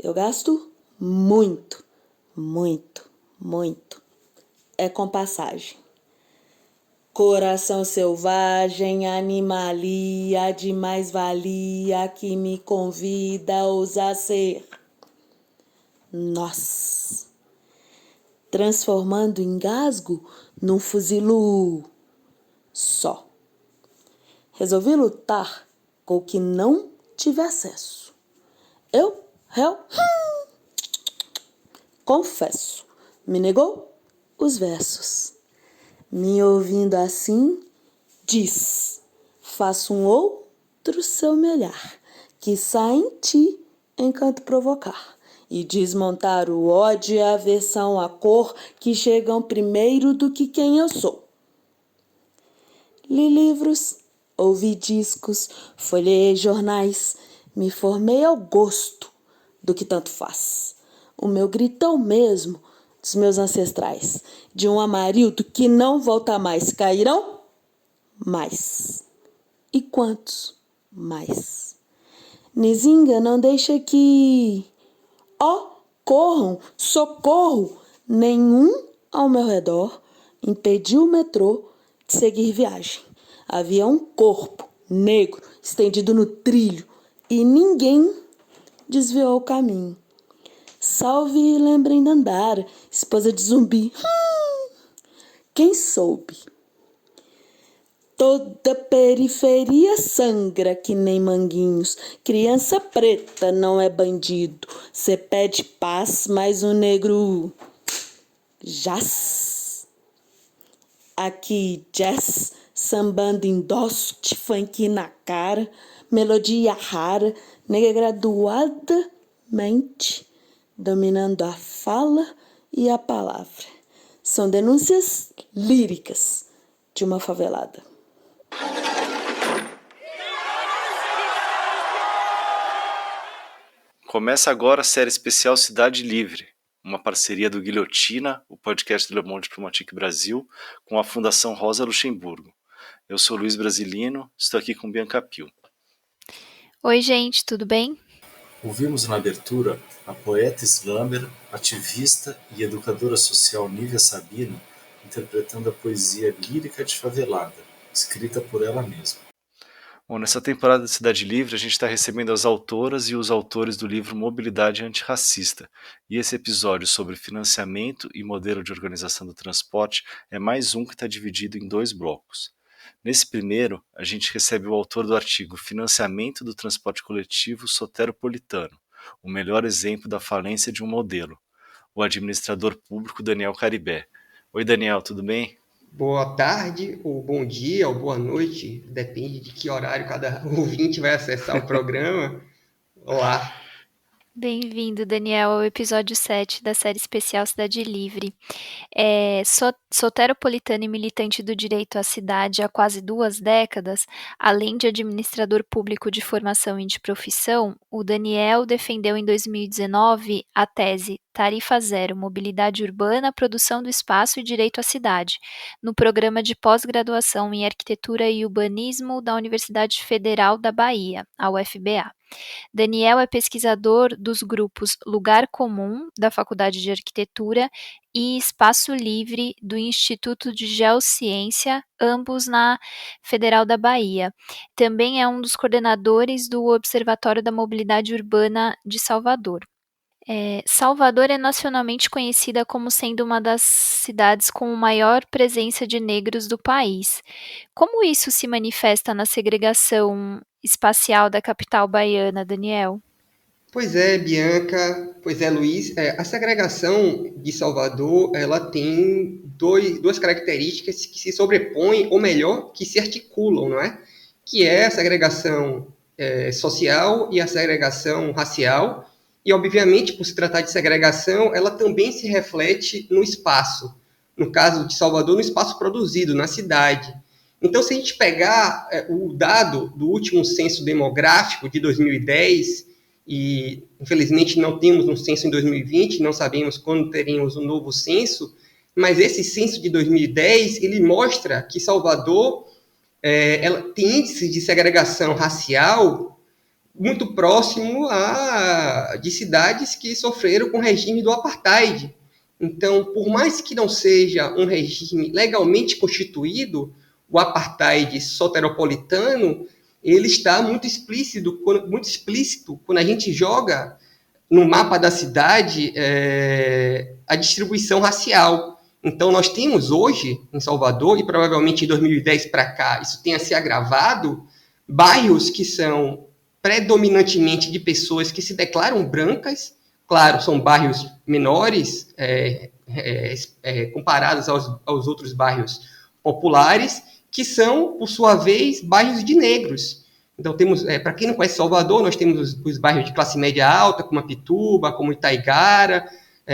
Eu gasto muito, muito, muito. É com passagem. Coração selvagem, animalia de mais-valia que me convida a ousar ser nós. Transformando engasgo num fuzilo só. Resolvi lutar com o que não tive acesso. Eu, confesso, me negou os versos. Me ouvindo assim, diz, faço um outro seu me olhar, que sai em ti encanto provocar, e desmontar o ódio e a aversão à cor que chegam primeiro do que quem eu sou. Li livros, ouvi discos, folhei jornais, me formei ao gosto do que tanto faz. O meu grito é o mesmo dos meus ancestrais, de um Amarildo que não volta mais. Cairão? Mais. E quantos mais? Nizinga, não deixa que... corram, socorro! Nenhum ao meu redor impediu o metrô de seguir viagem. Havia um corpo negro estendido no trilho e ninguém desviou o caminho. Salve, lembrem de Andara, esposa de Zumbi. Quem soube? Toda periferia sangra que nem manguinhos. Criança preta não é bandido. Cê pede paz, mas o negro jaz. Aqui jazz, sambando em doce, funk na cara, melodia rara, negra graduadamente, dominando a fala e a palavra. São denúncias líricas de uma favelada. Começa agora a série especial Cidade Livre, uma parceria do Guilhotina, o podcast do Le Monde Diplomatique Brasil, com a Fundação Rosa Luxemburgo. Eu sou Luiz Brasilino, estou aqui com Bianca Pio. Oi, gente, tudo bem? Ouvimos na abertura a poeta slammer, ativista e educadora social Nívia Sabino interpretando a poesia lírica de Favelada, escrita por ela mesma. Bom, nessa temporada de Cidade Livre, a gente está recebendo as autoras e os autores do livro Mobilidade Antirracista. E esse episódio sobre financiamento e modelo de organização do transporte é mais um que está dividido em 2 blocos. Nesse primeiro, a gente recebe o autor do artigo Financiamento do Transporte Coletivo Soteropolitano, o melhor exemplo da falência de um modelo, o administrador público Daniel Caribé. Oi, Daniel, tudo bem? Boa tarde, ou bom dia, ou boa noite, depende de que horário cada ouvinte vai acessar o programa. Olá. Bem-vindo, Daniel, ao episódio 7 da série especial Cidade Livre. Soteropolitano e militante do direito à cidade há quase 2 décadas, além de administrador público de formação e de profissão, o Daniel defendeu em 2019 a tese Tarifa Zero, Mobilidade Urbana, Produção do Espaço e Direito à Cidade, no programa de pós-graduação em Arquitetura e Urbanismo da Universidade Federal da Bahia, a UFBA. Daniel é pesquisador dos grupos Lugar Comum, da Faculdade de Arquitetura, e Espaço Livre, do Instituto de Geociência, ambos na Federal da Bahia. Também é um dos coordenadores do Observatório da Mobilidade Urbana de Salvador. Salvador é nacionalmente conhecida como sendo uma das cidades com maior presença de negros do país. Como isso se manifesta na segregação espacial da capital baiana, Daniel? Pois é, Bianca, pois é, Luiz. A segregação de Salvador, ela tem duas características que se sobrepõem, ou melhor, que se articulam, não é? Que é a segregação social e a segregação racial. E, obviamente, por se tratar de segregação, ela também se reflete no espaço. No caso de Salvador, no espaço produzido, na cidade. Então, se a gente pegar o dado do último censo demográfico de 2010, e infelizmente não temos um censo em 2020, não sabemos quando teremos um novo censo, mas esse censo de 2010, ele mostra que Salvador ela tem índices de segregação racial muito próximo de cidades que sofreram com o regime do apartheid. Então, por mais que não seja um regime legalmente constituído, o apartheid soteropolitano, ele está muito explícito quando a gente joga no mapa da cidade a distribuição racial. Então, nós temos hoje, em Salvador, e provavelmente em 2010 para cá, isso tenha se agravado, bairros que são predominantemente de pessoas que se declaram brancas. Claro, são bairros menores, comparados aos outros bairros populares, que são, por sua vez, bairros de negros. Então, temos, para quem não conhece Salvador, nós temos os bairros de classe média alta, como Apituba, como Itaigara,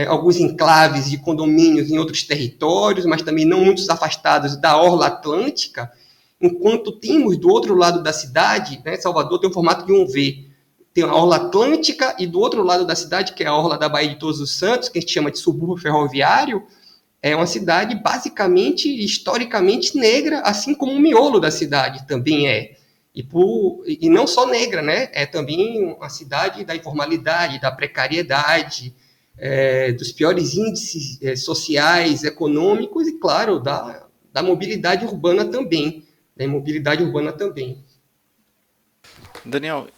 alguns enclaves de condomínios em outros territórios, mas também não muito afastados da orla atlântica, enquanto temos do outro lado da cidade, né, Salvador tem o formato de um V, tem a orla atlântica e do outro lado da cidade, que é a orla da Baía de Todos os Santos, que a gente chama de subúrbio ferroviário, é uma cidade basicamente, historicamente negra, assim como o miolo da cidade também é. E não só negra, né? É também uma cidade da informalidade, da precariedade, dos piores índices sociais, econômicos e, claro, da mobilidade urbana também. Daniel,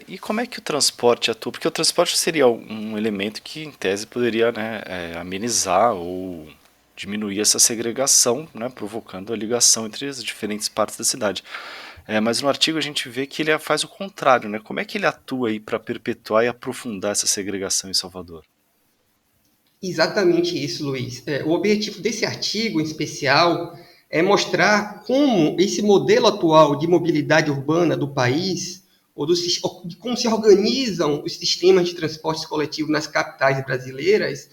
e como é que o transporte atua? Porque o transporte seria um elemento que, em tese, poderia, né, amenizar ou diminuir essa segregação, né, provocando a ligação entre as diferentes partes da cidade. Mas no artigo a gente vê que ele faz o contrário, né? Como é que ele atua aí para perpetuar e aprofundar essa segregação em Salvador? Exatamente isso, Luiz. O objetivo desse artigo, em especial, é mostrar como esse modelo atual de mobilidade urbana do país, de como se organizam os sistemas de transporte coletivo nas capitais brasileiras,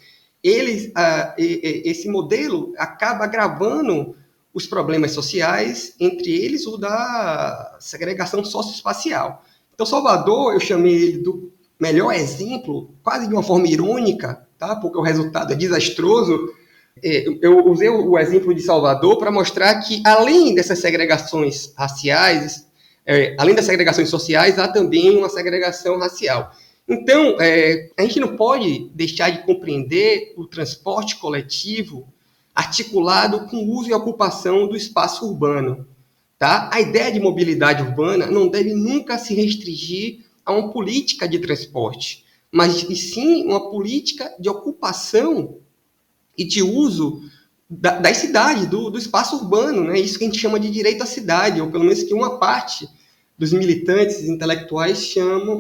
esse modelo acaba agravando os problemas sociais, entre eles o da segregação socioespacial. Então, Salvador, eu chamei ele do melhor exemplo, quase de uma forma irônica, tá? Porque o resultado é desastroso. Eu usei o exemplo de Salvador para mostrar que, além dessas segregações raciais, além das segregações sociais, há também uma segregação racial. Então, a gente não pode deixar de compreender o transporte coletivo articulado com o uso e ocupação do espaço urbano. Tá? A ideia de mobilidade urbana não deve nunca se restringir a uma política de transporte, mas sim uma política de ocupação e de uso das cidades, do espaço urbano, né? Isso que a gente chama de direito à cidade, ou pelo menos que uma parte dos militantes intelectuais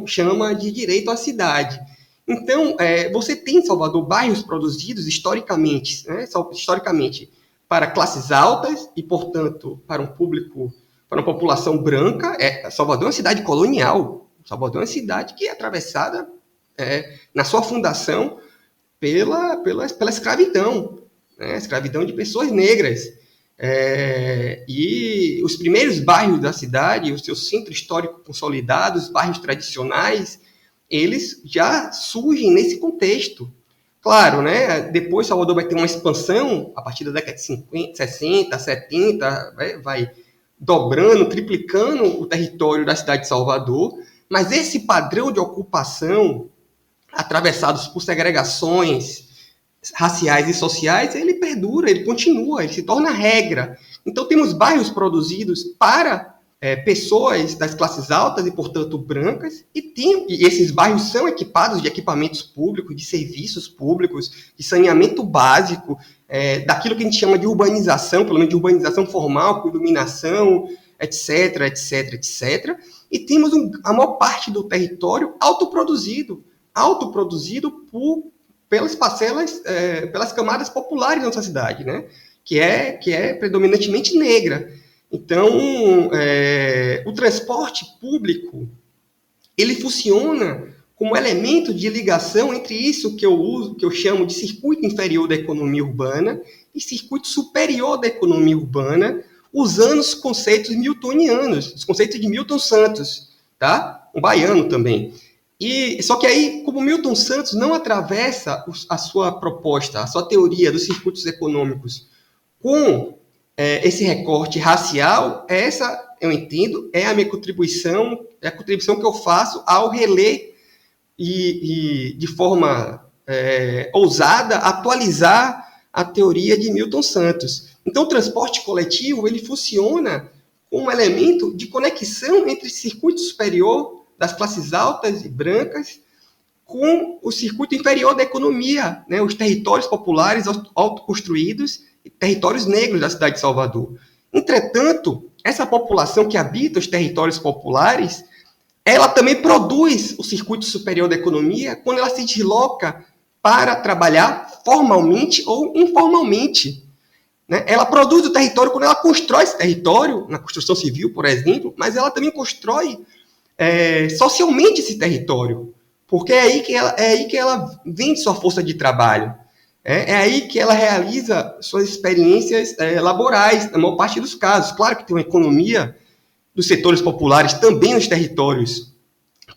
chama de direito à cidade. Então, você tem em Salvador bairros produzidos historicamente, né, para classes altas e, portanto, para uma população branca. Salvador é uma cidade colonial. Salvador é uma cidade que é atravessada, na sua fundação, pela escravidão, né, escravidão de pessoas negras. E os primeiros bairros da cidade, o seu centro histórico consolidado, os bairros tradicionais, eles já surgem nesse contexto. Claro, né, depois Salvador vai ter uma expansão, a partir da década de 50, 60, 70, vai dobrando, triplicando o território da cidade de Salvador, mas esse padrão de ocupação, atravessados por segregações raciais e sociais, ele perdura, ele continua, ele se torna regra. Então, temos bairros produzidos para pessoas das classes altas e, portanto, brancas, e esses bairros são equipados de equipamentos públicos, de serviços públicos, de saneamento básico, daquilo que a gente chama de urbanização, pelo menos de urbanização formal, com iluminação, etc., etc., etc. E temos a maior parte do território autoproduzido pelas parcelas, pelas camadas populares da nossa cidade, né? que é predominantemente negra. Então, o transporte público, ele funciona como elemento de ligação entre isso que eu chamo de circuito inferior da economia urbana e circuito superior da economia urbana, usando os conceitos miltonianos, os conceitos de Milton Santos, tá? Um baiano também. Só que aí, como Milton Santos não atravessa a sua proposta, a sua teoria dos circuitos econômicos com esse recorte racial, eu entendo, é a minha contribuição, é a contribuição que eu faço ao reler e de forma ousada, atualizar a teoria de Milton Santos. Então, o transporte coletivo, ele funciona como um elemento de conexão entre o circuito superior das classes altas e brancas com o circuito inferior da economia, né, os territórios populares autoconstruídos e territórios negros da cidade de Salvador. Entretanto, essa população que habita os territórios populares, ela também produz o circuito superior da economia quando ela se desloca para trabalhar formalmente ou informalmente. Né? Ela produz o território quando ela constrói esse território, na construção civil, por exemplo, mas ela também constrói socialmente esse território, porque é aí que ela vende sua força de trabalho. É aí que ela realiza suas experiências laborais, na maior parte dos casos. Claro que tem uma economia dos setores populares também nos territórios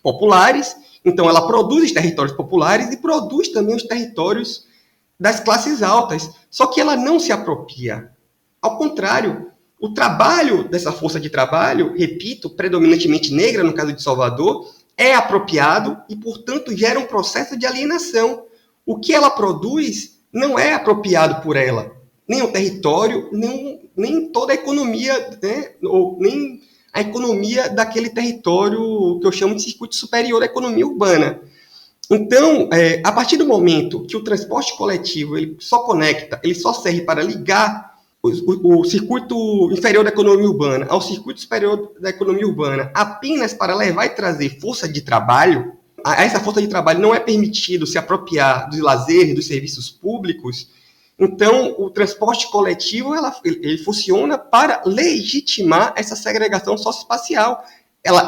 populares, então ela produz os territórios populares e produz também os territórios das classes altas, só que ela não se apropria. Ao contrário, o trabalho dessa força de trabalho, repito, predominantemente negra, no caso de Salvador, é apropriado e, portanto, gera um processo de alienação. O que ela produz não é apropriado por ela, nem o território, nem toda a economia, né, ou nem a economia daquele território que eu chamo de circuito superior da economia urbana. Então, a partir do momento que o transporte coletivo ele só conecta, ele só serve para ligar o circuito inferior da economia urbana ao circuito superior da economia urbana apenas para levar e trazer força de trabalho, a essa força de trabalho não é permitido se apropriar dos lazeres, dos serviços públicos, então o transporte coletivo ele funciona para legitimar essa segregação socioespacial.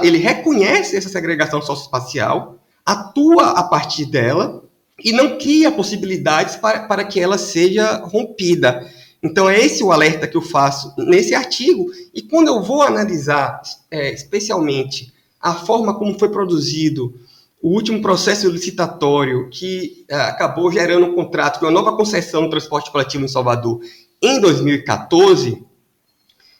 Ele reconhece essa segregação socioespacial, atua a partir dela e não cria possibilidades para que ela seja rompida. Então, é esse o alerta que eu faço nesse artigo. E quando eu vou analisar, especialmente, a forma como foi produzido o último processo licitatório que acabou gerando um contrato com a nova concessão do transporte coletivo em Salvador em 2014,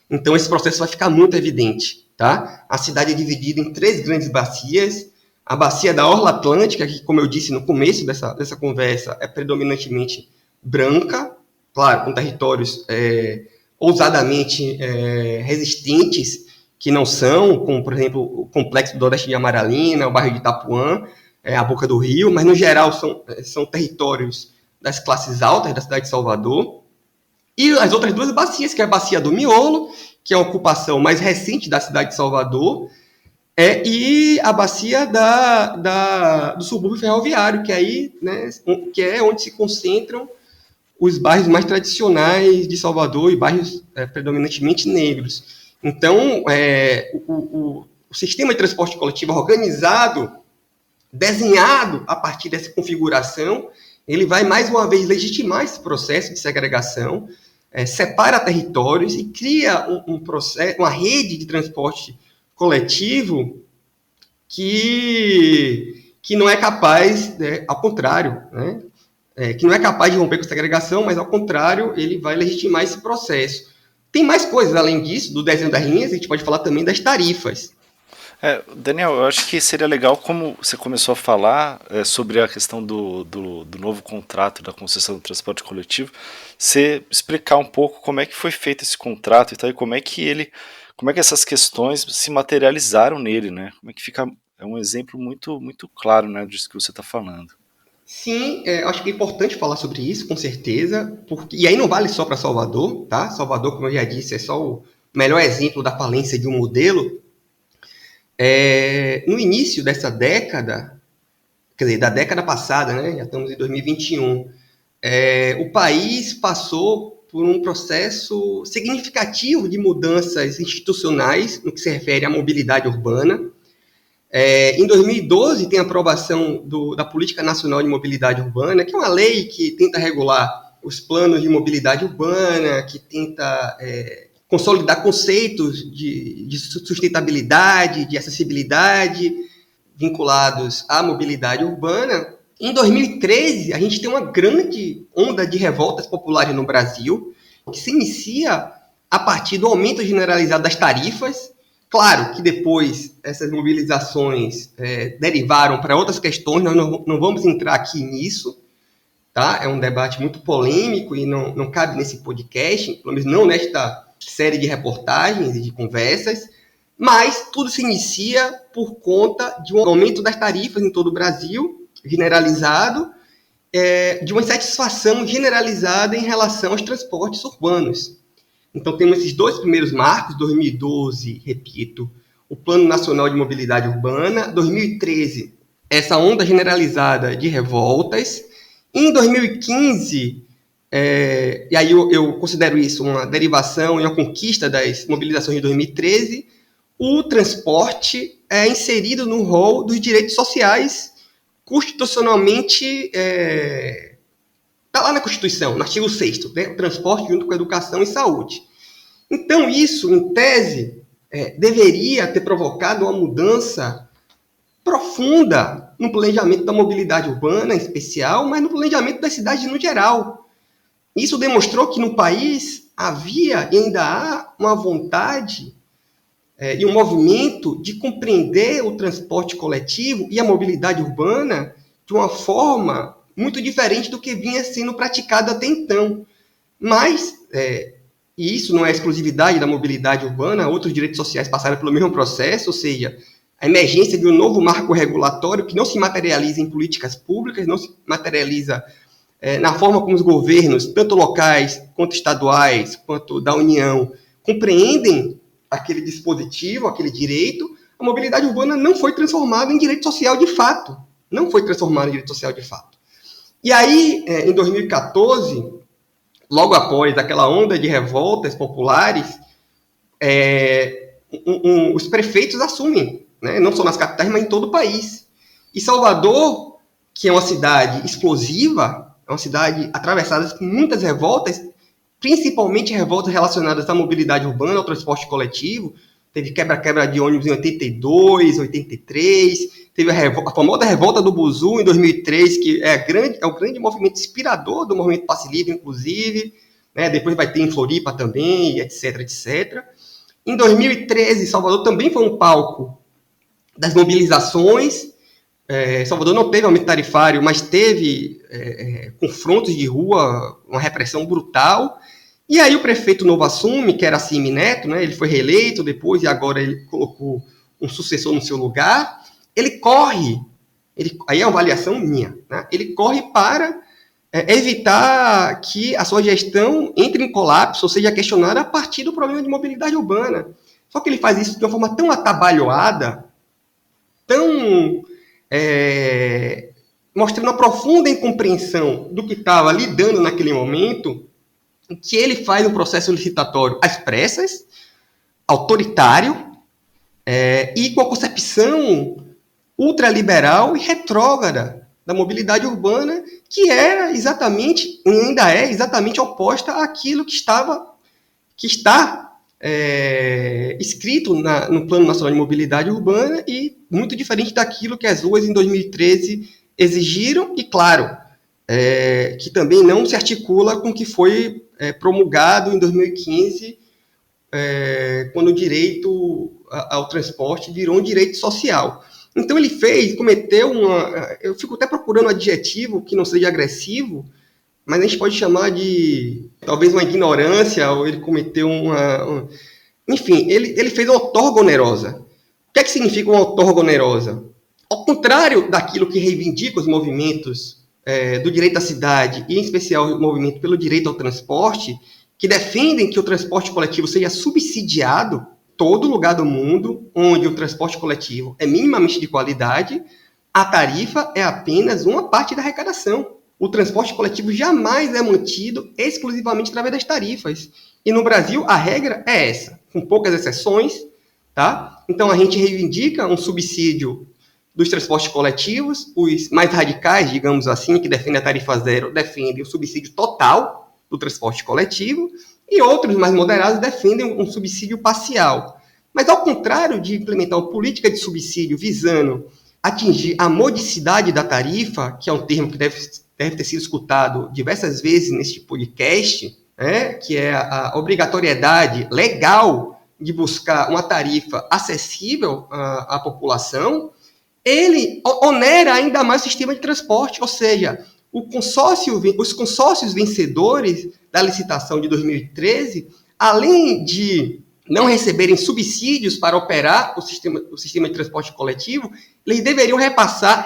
então esse processo vai ficar muito evidente. Tá? A cidade é dividida em 3 grandes bacias. A bacia da Orla Atlântica, que, como eu disse no começo dessa conversa, é predominantemente branca, claro, com territórios ousadamente resistentes, que não são, como, por exemplo, o complexo do Oeste de Amaralina, o bairro de Itapuã, a Boca do Rio, mas, no geral, são territórios das classes altas da cidade de Salvador. E as outras 2 bacias, que é a bacia do Miolo, que é a ocupação mais recente da cidade de Salvador, e a bacia do subúrbio ferroviário, que, aí, né, que é onde se concentram os bairros mais tradicionais de Salvador e bairros predominantemente negros. Então, o sistema de transporte coletivo organizado, desenhado a partir dessa configuração, ele vai, mais uma vez, legitimar esse processo de segregação, separa territórios e cria uma rede de transporte coletivo que não é capaz, ao contrário, né, que não é capaz de romper com a segregação, mas, ao contrário, ele vai legitimar esse processo. Tem mais coisas além disso, do desenho das linhas, a gente pode falar também das tarifas. Daniel, eu acho que seria legal, como você começou a falar sobre a questão do novo contrato da concessão do transporte coletivo, você explicar um pouco como é que foi feito esse contrato e tal, e como é que essas questões se materializaram nele, né? Como é que fica, é um exemplo muito, muito claro, né, disso que você está falando. Sim, acho que é importante falar sobre isso, com certeza, e aí não vale só para Salvador, tá? Salvador, como eu já disse, é só o melhor exemplo da falência de um modelo. No início dessa década, quer dizer, da década passada, né? Já estamos em 2021, o país passou por um processo significativo de mudanças institucionais no que se refere à mobilidade urbana. Em 2012, tem a aprovação da Política Nacional de Mobilidade Urbana, que é uma lei que tenta regular os planos de mobilidade urbana, que tenta consolidar conceitos de sustentabilidade, de acessibilidade, vinculados à mobilidade urbana. Em 2013, a gente tem uma grande onda de revoltas populares no Brasil, que se inicia a partir do aumento generalizado das tarifas. Claro que depois essas mobilizações derivaram para outras questões, nós não vamos entrar aqui nisso, tá? É um debate muito polêmico e não cabe nesse podcast, pelo menos não nesta série de reportagens e de conversas, mas tudo se inicia por conta de um aumento das tarifas em todo o Brasil, generalizado, de uma insatisfação generalizada em relação aos transportes urbanos. Então, temos esses dois primeiros marcos, 2012, repito, o Plano Nacional de Mobilidade Urbana, 2013, essa onda generalizada de revoltas. Em 2015, e aí eu considero isso uma derivação e uma conquista das mobilizações de 2013, o transporte é inserido no rol dos direitos sociais constitucionalmente está lá na Constituição, no artigo 6º, né? O transporte junto com a educação e saúde. Então, isso, em tese, deveria ter provocado uma mudança profunda no planejamento da mobilidade urbana, em especial, mas no planejamento das cidades no geral. Isso demonstrou que no país havia e ainda há uma vontade e um movimento de compreender o transporte coletivo e a mobilidade urbana de uma forma muito diferente do que vinha sendo praticado até então. Mas, e isso não é exclusividade da mobilidade urbana, outros direitos sociais passaram pelo mesmo processo, ou seja, a emergência de um novo marco regulatório que não se materializa em políticas públicas, não se materializa na forma como os governos, tanto locais quanto estaduais, quanto da União, compreendem aquele dispositivo, aquele direito. A mobilidade urbana não foi transformada em direito social de fato. Não foi transformada em direito social de fato. E aí, em 2014, logo após aquela onda de revoltas populares, os prefeitos assumem, né, não só nas capitais, mas em todo o país. E Salvador, que é uma cidade explosiva, é uma cidade atravessada por muitas revoltas, principalmente revoltas relacionadas à mobilidade urbana, ao transporte coletivo. Teve quebra-quebra de ônibus em 82, 83, teve a famosa revolta do Buzu em 2003, que é o grande movimento inspirador do movimento Passe Livre, inclusive, né? Depois vai ter em Floripa também, etc, etc. Em 2013, Salvador também foi um palco das mobilizações. Salvador não teve aumento tarifário, mas teve confrontos de rua, uma repressão brutal. E aí o prefeito novo assume, que era Assimi Neto, né? Ele foi reeleito depois e agora ele colocou um sucessor no seu lugar. Ele corre, aí é uma avaliação minha, né? Ele corre para evitar que a sua gestão entre em colapso, ou seja, questionada a partir do problema de mobilidade urbana. Só que ele faz isso de uma forma tão atabalhoada, tão mostrando uma profunda incompreensão do que estava lidando naquele momento, que ele faz um processo licitatório às pressas, autoritário, e com a concepção ultraliberal e retrógrada da mobilidade urbana, que era exatamente, e ainda é exatamente oposta àquilo que está escrito no Plano Nacional de Mobilidade Urbana e muito diferente daquilo que as ruas em 2013 exigiram e, claro, que também não se articula com o que foi promulgado em 2015, quando o direito ao transporte virou um direito social. Então ele cometeu eu fico até procurando um adjetivo que não seja agressivo, mas a gente pode chamar de talvez uma ignorância, ou ele cometeu enfim, ele fez uma outorga onerosa. O que é que significa uma outorga onerosa? Ao contrário daquilo que reivindica os movimentos do direito à cidade, e em especial o movimento pelo direito ao transporte, que defendem que o transporte coletivo seja subsidiado em todo lugar do mundo onde o transporte coletivo é minimamente de qualidade, a tarifa é apenas uma parte da arrecadação. O transporte coletivo jamais é mantido exclusivamente através das tarifas. E no Brasil, a regra é essa, com poucas exceções, tá? Então, a gente reivindica um subsídio dos transportes coletivos. Os mais radicais, digamos assim, que defendem a tarifa zero, defendem o subsídio total do transporte coletivo, e outros mais moderados defendem um subsídio parcial. Mas, ao contrário de implementar uma política de subsídio visando atingir a modicidade da tarifa, que é um termo que deve ter sido escutado diversas vezes neste podcast, que é a obrigatoriedade legal de buscar uma tarifa acessível à população, ele onera ainda mais o sistema de transporte, ou seja, os consórcios vencedores da licitação de 2013, além de não receberem subsídios para operar o sistema de transporte coletivo, eles deveriam repassar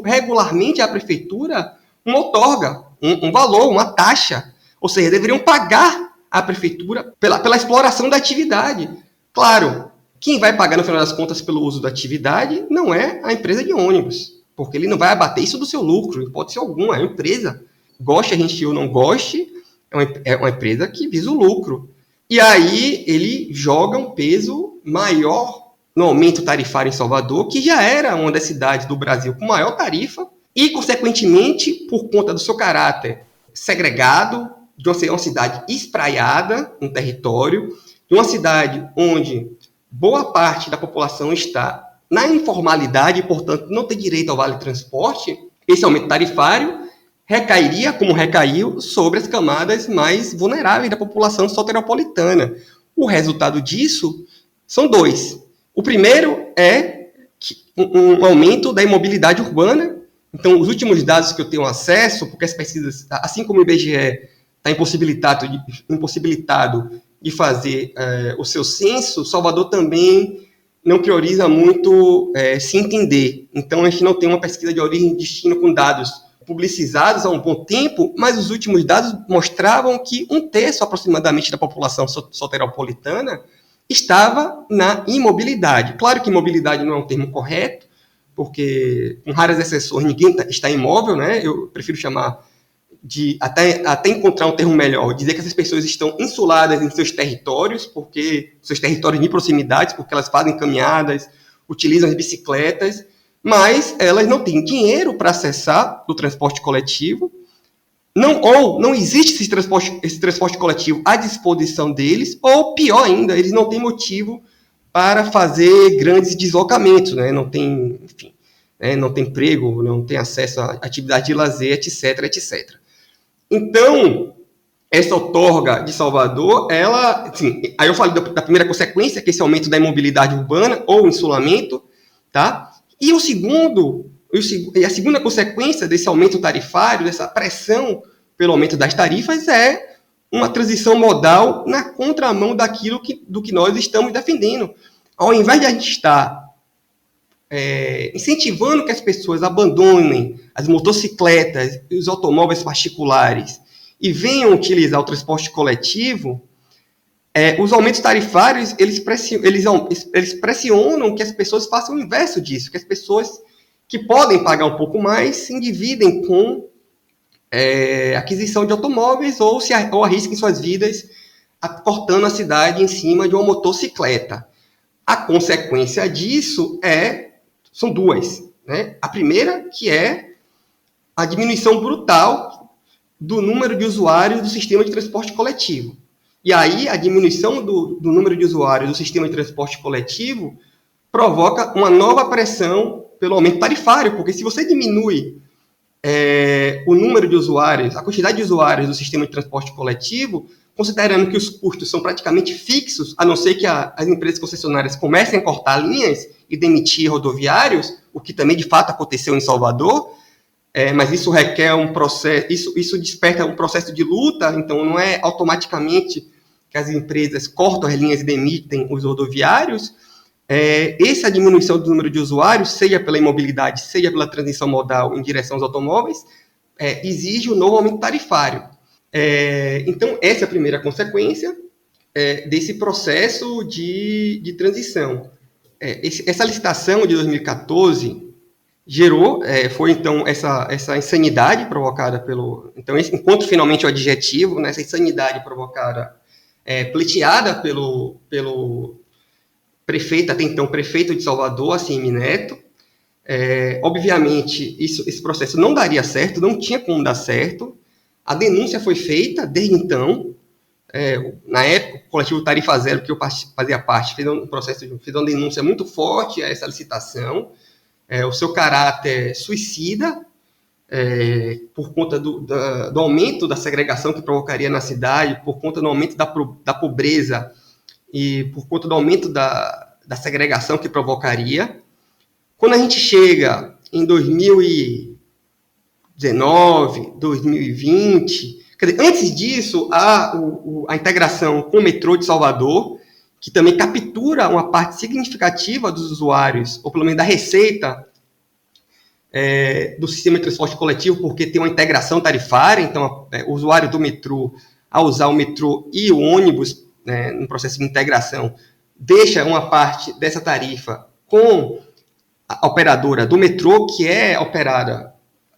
regularmente à prefeitura uma outorga, um valor, uma taxa. Ou seja, deveriam pagar à prefeitura pela exploração da atividade. Claro, quem vai pagar, no final das contas, pelo uso da atividade não é a empresa de ônibus, porque ele não vai abater isso do seu lucro, em hipótese alguma. É uma empresa, goste a gente ou não goste, é uma empresa que visa o lucro. E aí ele joga um peso maior no aumento tarifário em Salvador, que já era uma das cidades do Brasil com maior tarifa, e, consequentemente, por conta do seu caráter segregado, de uma cidade espraiada no território, de uma cidade onde boa parte da população está na informalidade e, portanto, não tem direito ao vale-transporte, esse aumento tarifário recairia, como recaiu, sobre as camadas mais vulneráveis da população soteropolitana. O resultado disso são dois. O primeiro é um aumento da imobilidade urbana. Então, os últimos dados que eu tenho acesso, porque as pesquisas, assim como o IBGE está impossibilitado de fazer o seu censo, Salvador também não prioriza muito se entender. Então, a gente não tem uma pesquisa de origem e destino com dados publicizados há um bom tempo, mas os últimos dados mostravam que 1/3 aproximadamente da população soteropolitana estava na imobilidade. Claro que imobilidade não é um termo correto, porque, com raras exceções, ninguém está imóvel, né? Eu prefiro chamar de, até encontrar um termo melhor, dizer que essas pessoas estão insuladas em seus territórios de proximidades, porque elas fazem caminhadas, utilizam as bicicletas, mas elas não têm dinheiro para acessar o transporte coletivo, ou não existe esse transporte coletivo à disposição deles, ou pior ainda, eles não têm motivo para fazer grandes deslocamentos, né? Não tem, enfim, né? Não tem emprego, não tem acesso à atividade de lazer, etc, etc. Então, essa outorga de Salvador, ela, assim, aí eu falei da primeira consequência, que é esse aumento da imobilidade urbana ou insulamento, tá? E a segunda consequência desse aumento tarifário, dessa pressão pelo aumento das tarifas, é uma transição modal na contramão do que nós estamos defendendo. Ao invés de a gente estar incentivando que as pessoas abandonem as motocicletas e os automóveis particulares e venham utilizar o transporte coletivo, os aumentos tarifários, eles pressionam que as pessoas façam o inverso disso, que as pessoas que podem pagar um pouco mais se endividem com aquisição de automóveis ou arrisquem suas vidas cortando a cidade em cima de uma motocicleta. A consequência disso são duas, né? A primeira, que é a diminuição brutal do número de usuários do sistema de transporte coletivo. E aí, a diminuição do número de usuários do sistema de transporte coletivo provoca uma nova pressão pelo aumento tarifário, porque se você diminui o número de usuários, a quantidade de usuários do sistema de transporte coletivo, considerando que os custos são praticamente fixos, a não ser que as empresas concessionárias comecem a cortar linhas e demitir rodoviários, o que também de fato aconteceu em Salvador, mas isso requer um processo, isso desperta um processo de luta, então não é automaticamente que as empresas cortam as linhas e demitem os rodoviários. Essa diminuição do número de usuários, seja pela imobilidade, seja pela transição modal em direção aos automóveis, exige um novo aumento tarifário. Então, essa é a primeira consequência desse processo de transição. Essa licitação de 2014 foi então essa insanidade provocada então esse encontro finalmente o adjetivo, né, essa insanidade provocada, pleiteada pelo prefeito, até então prefeito de Salvador, ACM Neto. Obviamente, esse processo não daria certo, não tinha como dar certo. A denúncia foi feita desde então. Na época, o coletivo Tarifa Zero, que eu fazia parte, fez uma denúncia muito forte a essa licitação. O seu caráter suicida, por conta do aumento da segregação que provocaria na cidade, por conta do aumento da pobreza e por conta do aumento da segregação que provocaria. Quando a gente chega em 2019, 2020, quer dizer, antes disso, a integração com o metrô de Salvador, que também captura uma parte significativa dos usuários, ou pelo menos da receita do sistema de transporte coletivo, porque tem uma integração tarifária, então o usuário do metrô, ao usar o metrô e o ônibus, no processo de integração, deixa uma parte dessa tarifa com a operadora do metrô, que é operada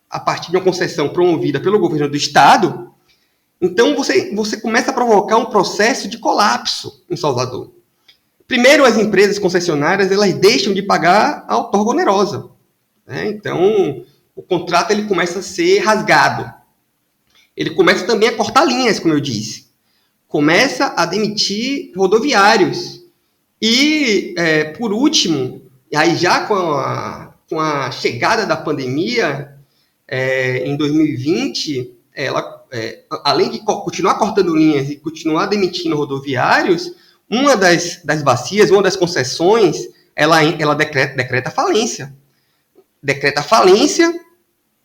a partir de uma concessão promovida pelo governo do estado. Então, você começa a provocar um processo de colapso em Salvador. Primeiro, as empresas concessionárias elas deixam de pagar a outorga onerosa. Então, o contrato ele começa a ser rasgado. Ele começa também a cortar linhas, como eu disse. Começa a demitir rodoviários. E, por último, aí já com a chegada da pandemia, em 2020, além de continuar cortando linhas e continuar demitindo rodoviários, uma das bacias, uma das concessões, ela decreta falência. Decreta falência,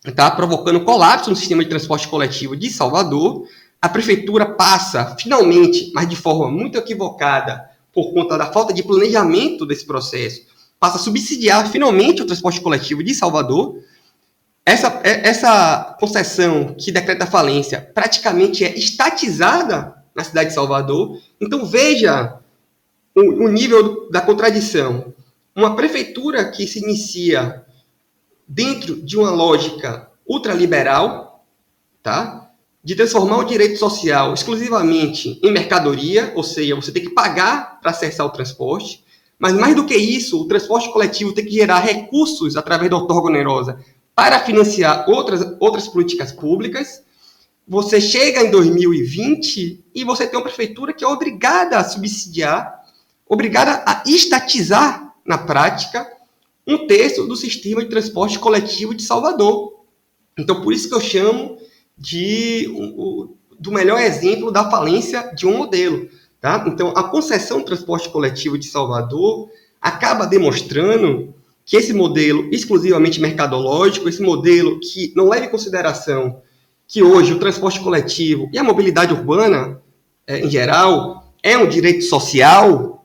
está provocando colapso no sistema de transporte coletivo de Salvador. A prefeitura passa, finalmente, mas de forma muito equivocada, por conta da falta de planejamento desse processo, passa a subsidiar, finalmente, o transporte coletivo de Salvador. Essa concessão que decreta falência praticamente é estatizada na cidade de Salvador. Então, veja o nível da contradição. Uma prefeitura que se inicia dentro de uma lógica ultraliberal, tá? De transformar o direito social exclusivamente em mercadoria, ou seja, você tem que pagar para acessar o transporte, mas mais do que isso, o transporte coletivo tem que gerar recursos através da outorga onerosa para financiar outras políticas públicas. Você chega em 2020 e você tem uma prefeitura que é obrigada a subsidiar, obrigada a estatizar, na prática, um terço do sistema de transporte coletivo de Salvador. Então, por isso que eu chamo do melhor exemplo da falência de um modelo. Tá? Então, a concessão do transporte coletivo de Salvador acaba demonstrando que esse modelo exclusivamente mercadológico, esse modelo que não leva em consideração que hoje o transporte coletivo e a mobilidade urbana, em geral, é um direito social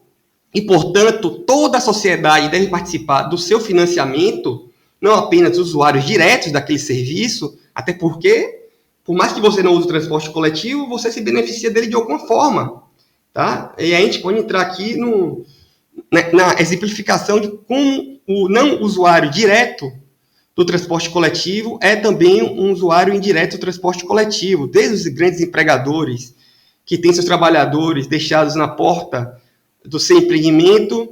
e, portanto, toda a sociedade deve participar do seu financiamento, não apenas os usuários diretos daquele serviço, até porque, por mais que você não use o transporte coletivo, você se beneficia dele de alguma forma. Tá? E a gente pode entrar aqui na exemplificação de como o não usuário direto do transporte coletivo é também um usuário indireto do transporte coletivo, desde os grandes empregadores que têm seus trabalhadores deixados na porta do seu empreendimento,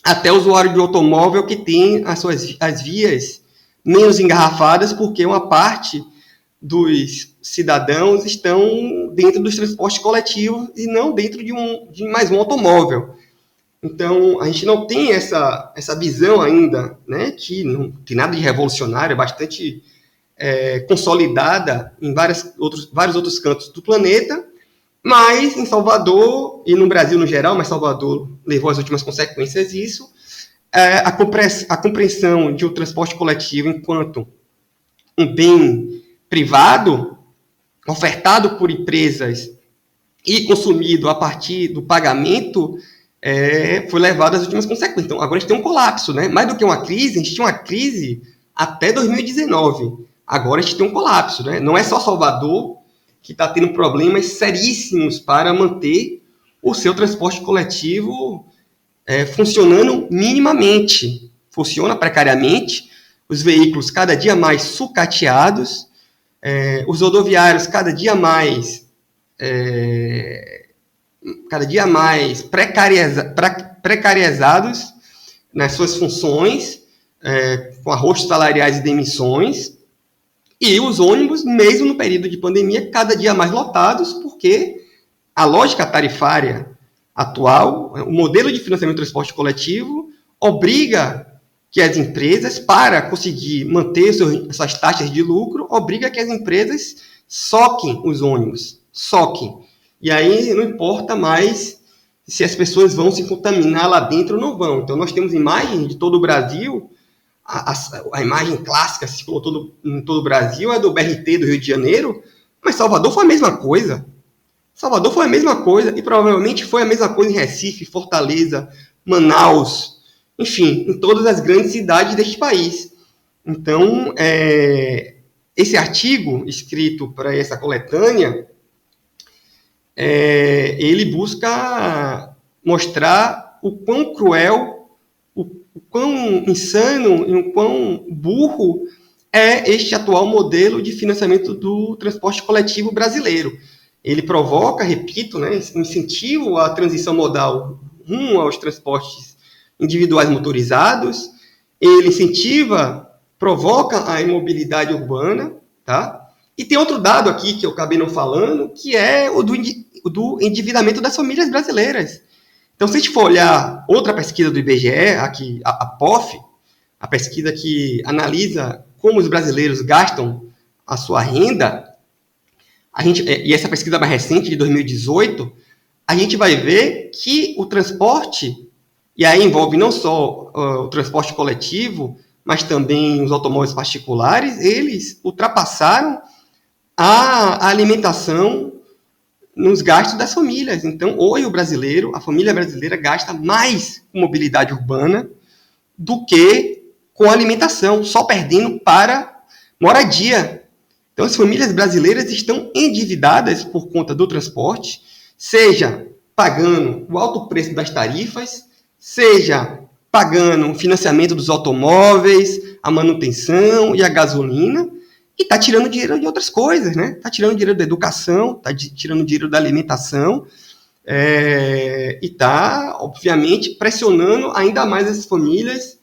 até o usuário de automóvel que tem as vias menos engarrafadas, porque uma parte dos cidadãos estão dentro dos transportes coletivos e não dentro de mais um automóvel. Então, a gente não tem essa visão ainda, né, que não tem nada de revolucionário, é bastante consolidada em vários outros cantos do planeta, mas em Salvador, e no Brasil no geral, mas Salvador levou as últimas consequências disso, a compreensão de um transporte coletivo enquanto um bem privado, ofertado por empresas e consumido a partir do pagamento, foi levado às últimas consequências. Então, agora a gente tem um colapso, né? Mais do que uma crise, a gente tinha uma crise até 2019. Agora a gente tem um colapso, né? Não é só Salvador que está tendo problemas seríssimos para manter o seu transporte coletivo funcionando minimamente. Funciona precariamente, os veículos cada dia mais sucateados, os rodoviários cada dia mais precarizados nas suas funções, com arrostos salariais e demissões, e os ônibus, mesmo no período de pandemia, cada dia mais lotados, porque a lógica tarifária atual, o modelo de financiamento do transporte coletivo, obriga que as empresas, para conseguir manter suas taxas de lucro, obriga que as empresas soquem os ônibus, soquem. E aí não importa mais se as pessoas vão se contaminar lá dentro ou não vão. Então, nós temos imagens de todo o Brasil. A imagem clássica que circulou em todo o Brasil é do BRT do Rio de Janeiro, mas Salvador foi a mesma coisa. Salvador foi a mesma coisa e provavelmente foi a mesma coisa em Recife, Fortaleza, Manaus, enfim, em todas as grandes cidades deste país. Então, esse artigo escrito para essa coletânea, ele busca mostrar o quão cruel, o quão insano e o quão burro é este atual modelo de financiamento do transporte coletivo brasileiro. Ele provoca, repito, né, um incentivo à transição modal rumo aos transportes individuais motorizados, ele incentiva, provoca a imobilidade urbana, tá? E tem outro dado aqui que eu acabei não falando, que é o do endividamento das famílias brasileiras. Então, se a gente for olhar outra pesquisa do IBGE, aqui, a POF, a pesquisa que analisa como os brasileiros gastam a sua renda, e essa pesquisa mais recente, de 2018, a gente vai ver que o transporte, e aí envolve não só o transporte coletivo, mas também os automóveis particulares, eles ultrapassaram a alimentação nos gastos das famílias. Então, hoje a família brasileira gasta mais com mobilidade urbana do que com alimentação, só perdendo para moradia. Então, as famílias brasileiras estão endividadas por conta do transporte, seja pagando o alto preço das tarifas, seja pagando o financiamento dos automóveis, a manutenção e a gasolina, e está tirando dinheiro de outras coisas, né? Está tirando dinheiro da educação, está tirando dinheiro da alimentação, e está, obviamente, pressionando ainda mais essas famílias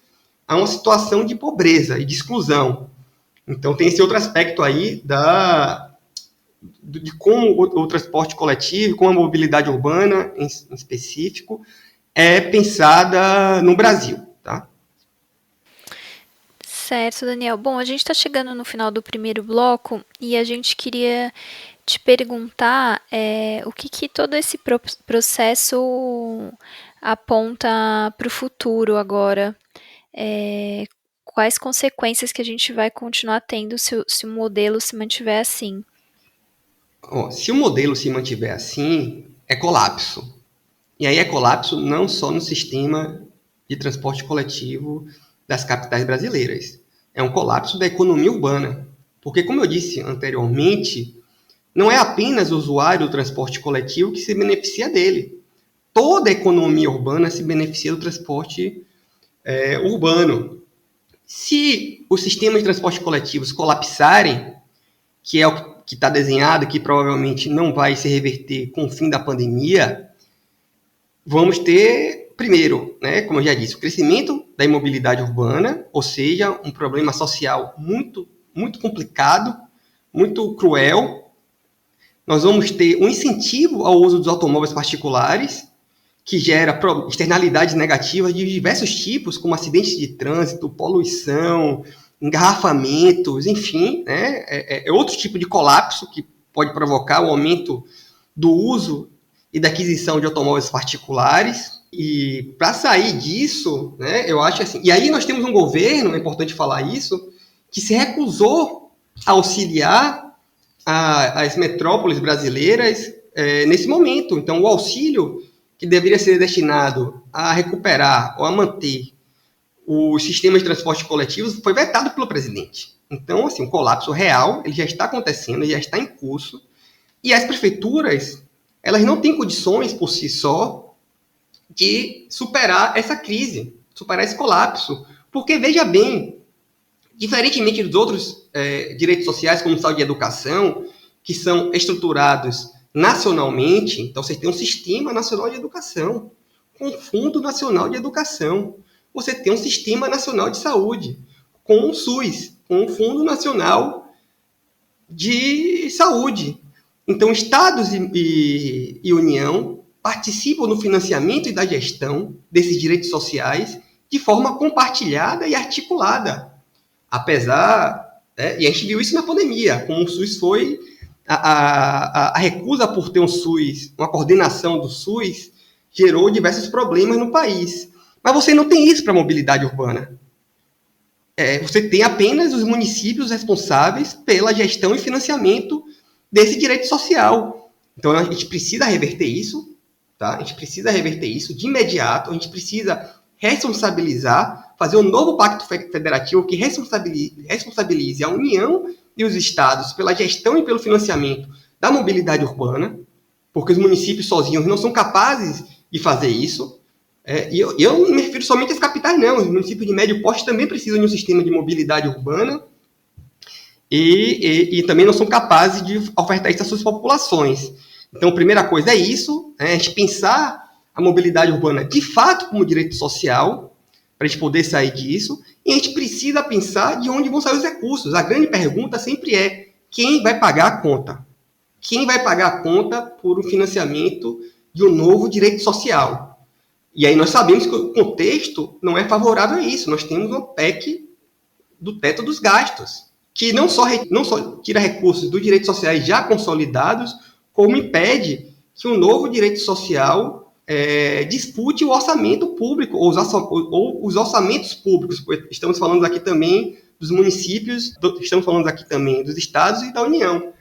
a uma situação de pobreza e de exclusão. Então, tem esse outro aspecto aí de como o transporte coletivo, como a mobilidade urbana, em específico, é pensada no Brasil, tá? Certo, Daniel. Bom, a gente está chegando no final do primeiro bloco e a gente queria te perguntar o que todo esse processo aponta para o futuro agora. Quais consequências que a gente vai continuar tendo se o modelo se mantiver assim? Se o modelo se mantiver assim, é colapso. E aí é colapso não só no sistema de transporte coletivo das capitais brasileiras. É um colapso da economia urbana. Porque, como eu disse anteriormente, não é apenas o usuário do transporte coletivo que se beneficia dele. Toda a economia urbana se beneficia do transporte urbano. Se os sistemas de transporte coletivos colapsarem, que é o que está desenhado, que provavelmente não vai se reverter com o fim da pandemia, vamos ter, primeiro, né, como eu já disse, o crescimento da imobilidade urbana, ou seja, um problema social muito, muito complicado, muito cruel. Nós vamos ter um incentivo ao uso dos automóveis particulares, que gera externalidades negativas de diversos tipos, como acidentes de trânsito, poluição, engarrafamentos, enfim, né? É outro tipo de colapso que pode provocar o aumento do uso e da aquisição de automóveis particulares. E para sair disso, né, eu acho assim... E aí nós temos um governo, é importante falar isso, que se recusou a auxiliar as metrópoles brasileiras nesse momento. Então, o auxílio que deveria ser destinado a recuperar ou a manter os sistemas de transporte coletivos foi vetado pelo presidente. Então, assim, o colapso real, ele já está acontecendo, ele já está em curso, e as prefeituras, elas não têm condições por si só de superar essa crise, superar esse colapso. Porque, veja bem, diferentemente dos outros direitos sociais, como saúde e educação, que são estruturados nacionalmente, então você tem um Sistema Nacional de Educação, com um Fundo Nacional de Educação. Você tem um Sistema Nacional de Saúde, com o SUS, com o Fundo Nacional de Saúde. Então, Estados e União participam no financiamento e da gestão desses direitos sociais de forma compartilhada e articulada. Apesar, e a gente viu isso na pandemia, como o SUS foi... A recusa por ter um SUS, uma coordenação do SUS, gerou diversos problemas no país. Mas você não tem isso para a mobilidade urbana. Você tem apenas os municípios responsáveis pela gestão e financiamento desse direito social. Então, a gente precisa reverter isso, tá? A gente precisa reverter isso de imediato, a gente precisa responsabilizar, fazer um novo pacto federativo que responsabilize a União e os estados pela gestão e pelo financiamento da mobilidade urbana, porque os municípios sozinhos não são capazes de fazer isso. E eu não me refiro somente às capitais, não. Os municípios de médio porte também precisam de um sistema de mobilidade urbana e também não são capazes de ofertar isso às suas populações. Então, a primeira coisa é isso, a gente pensar a mobilidade urbana de fato como direito social, para a gente poder sair disso, e a gente precisa pensar de onde vão sair os recursos. A grande pergunta sempre é: quem vai pagar a conta? Quem vai pagar a conta por um financiamento de um novo direito social? E aí nós sabemos que o contexto não é favorável a isso. Nós temos uma PEC do teto dos gastos, que não só tira recursos dos direitos sociais já consolidados, como impede que um novo direito social dispute o orçamento público, ou os orçamentos públicos. Estamos falando aqui também dos municípios, estamos falando aqui também dos estados e da União.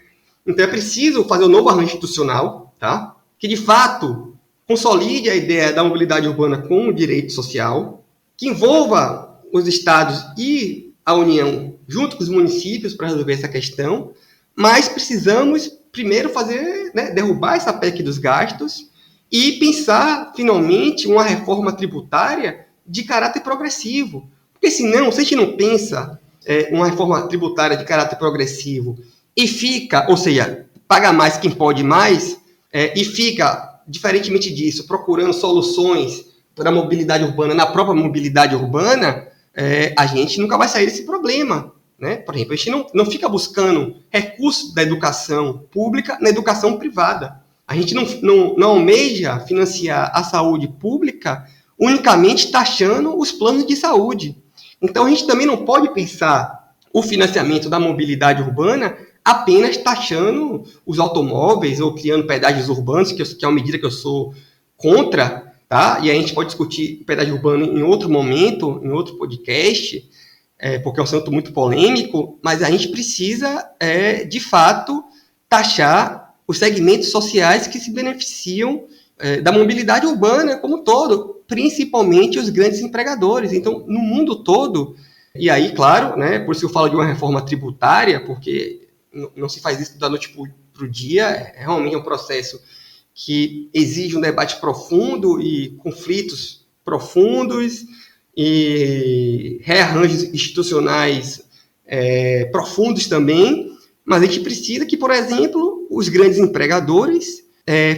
Então é preciso fazer um novo arranjo institucional, tá? Que de fato consolide a ideia da mobilidade urbana como direito social, que envolva os estados e a União junto com os municípios para resolver essa questão, mas precisamos primeiro derrubar essa PEC dos gastos e pensar, finalmente, uma reforma tributária de caráter progressivo. Porque senão, se a gente não pensa uma reforma tributária de caráter progressivo e fica, ou seja, paga mais quem pode mais, e fica, diferentemente disso, procurando soluções para a mobilidade urbana na própria mobilidade urbana, a gente nunca vai sair desse problema. Né? Por exemplo, a gente não fica buscando recursos da educação pública na educação privada. A gente não almeja financiar a saúde pública unicamente taxando os planos de saúde. Então, a gente também não pode pensar o financiamento da mobilidade urbana apenas taxando os automóveis ou criando pedágios urbanos, que é uma medida que eu sou contra, tá? E a gente pode discutir pedágio urbano em outro momento, em outro podcast, porque é um assunto muito polêmico, mas a gente precisa, de fato, taxar os segmentos sociais que se beneficiam da mobilidade urbana como um todo, principalmente os grandes empregadores. Então, no mundo todo, e aí, claro, né, por isso eu falo de uma reforma tributária, porque não se faz isso da noite para o dia, realmente é um processo que exige um debate profundo e conflitos profundos e rearranjos institucionais profundos também, mas a gente precisa que, por exemplo, os grandes empregadores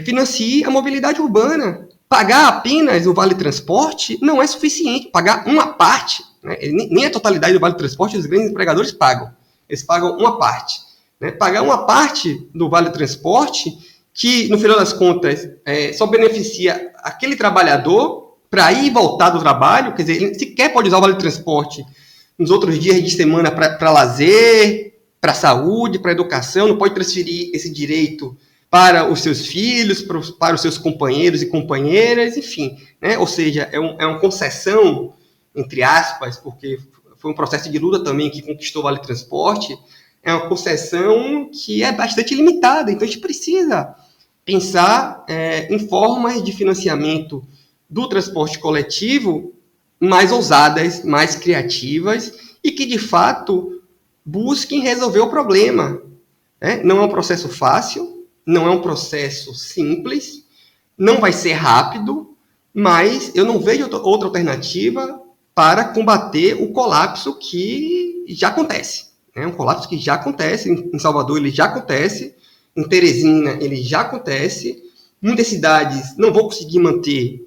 financiem a mobilidade urbana. Pagar apenas o Vale Transporte não é suficiente. Pagar uma parte, né? Nem a totalidade do Vale Transporte os grandes empregadores pagam. Eles pagam uma parte. Né? Pagar uma parte do Vale Transporte, que, no final das contas, só beneficia aquele trabalhador para ir e voltar do trabalho, quer dizer, ele sequer pode usar o Vale Transporte nos outros dias de semana para lazer, para saúde, para educação, não pode transferir esse direito para os seus filhos, para os seus companheiros e companheiras, enfim, né? Ou seja, é uma concessão, entre aspas, porque foi um processo de luta também que conquistou o Vale Transporte, é uma concessão que é bastante limitada, então a gente precisa pensar em formas de financiamento do transporte coletivo mais ousadas, mais criativas e que, de fato, busquem resolver o problema. Né? Não é um processo fácil, não é um processo simples, não vai ser rápido, mas eu não vejo outra alternativa para combater o colapso que já acontece. É um colapso que já acontece, em Salvador ele já acontece, em Teresina ele já acontece, muitas cidades não vão conseguir manter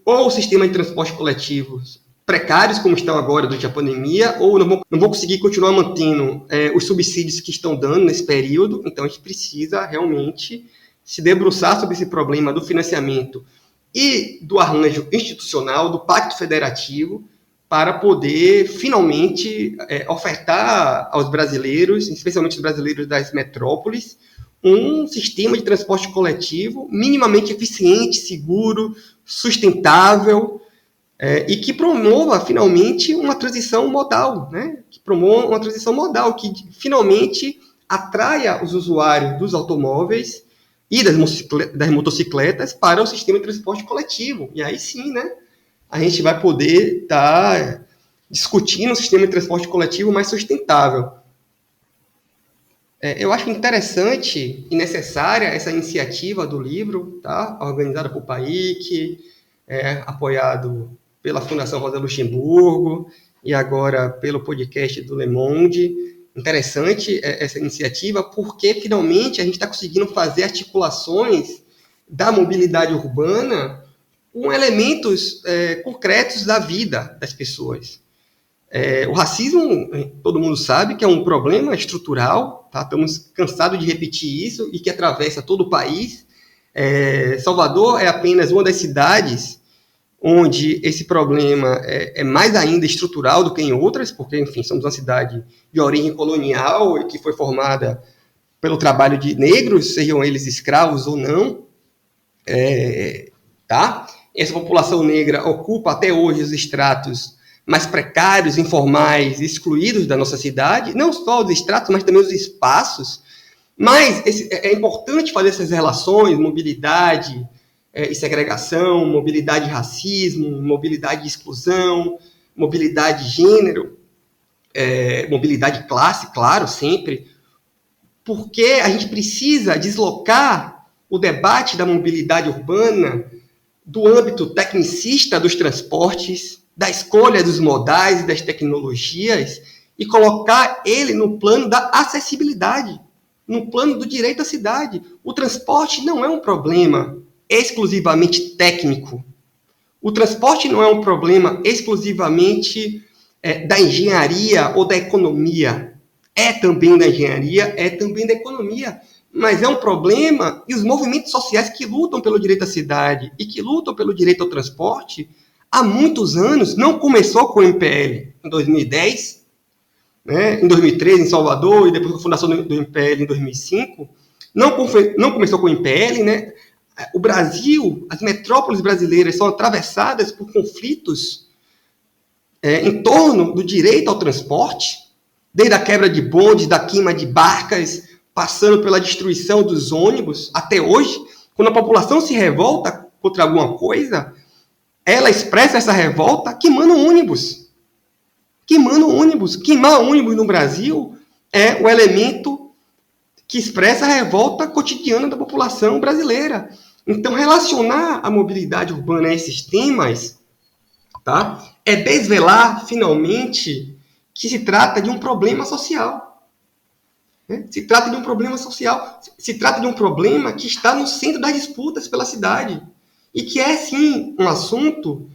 ou o sistema de transporte coletivo precários como estão agora durante a pandemia, ou não vão conseguir continuar mantendo os subsídios que estão dando nesse período. Então, a gente precisa realmente se debruçar sobre esse problema do financiamento e do arranjo institucional, do pacto federativo, para poder, finalmente, ofertar aos brasileiros, especialmente os brasileiros das metrópoles, um sistema de transporte coletivo minimamente eficiente, seguro, sustentável, e que promova, finalmente, uma transição modal, né? Que promova uma transição modal, que finalmente atraia os usuários dos automóveis e das motocicletas para o sistema de transporte coletivo. E aí sim, né, a gente vai poder estar discutindo um sistema de transporte coletivo mais sustentável. Eu acho interessante e necessária essa iniciativa do livro, tá? Organizada por PAIC, apoiado pela Fundação Rosa Luxemburgo e agora pelo podcast do Le Monde. Interessante essa iniciativa porque, finalmente, a gente está conseguindo fazer articulações da mobilidade urbana com elementos concretos da vida das pessoas. O racismo, todo mundo sabe que é um problema estrutural, tá? Estamos cansados de repetir isso e que atravessa todo o país. Salvador é apenas uma das cidades onde esse problema é mais ainda estrutural do que em outras, porque, enfim, somos uma cidade de origem colonial e que foi formada pelo trabalho de negros, sejam eles escravos ou não, tá? Essa população negra ocupa até hoje os estratos mais precários, informais, excluídos da nossa cidade, não só os estratos, mas também os espaços. Mas é importante fazer essas relações, mobilidade e segregação, mobilidade e racismo, mobilidade e exclusão, mobilidade e gênero, mobilidade e classe, claro, sempre, porque a gente precisa deslocar o debate da mobilidade urbana do âmbito tecnicista dos transportes, da escolha dos modais e das tecnologias, e colocar ele no plano da acessibilidade, no plano do direito à cidade. O transporte não é um problema exclusivamente técnico. O transporte não é um problema exclusivamente da engenharia ou da economia. É também da engenharia, é também da economia. Mas é um problema, e os movimentos sociais que lutam pelo direito à cidade e que lutam pelo direito ao transporte, há muitos anos, não começou com o MPL em 2010, né, em 2013 em Salvador, e depois com a fundação do MPL em 2005, não começou com o MPL, né? O Brasil, as metrópoles brasileiras são atravessadas por conflitos em torno do direito ao transporte, desde a quebra de bondes, da queima de barcas, passando pela destruição dos ônibus, até hoje, quando a população se revolta contra alguma coisa, ela expressa essa revolta queimando ônibus. Queimando ônibus. Queimar ônibus no Brasil é o elemento que expressa a revolta cotidiana da população brasileira. Então, relacionar a mobilidade urbana a esses temas, tá, é desvelar, finalmente, que se trata de um problema social. Se trata de um problema social, se trata de um problema que está no centro das disputas pela cidade e que é, sim, um assunto,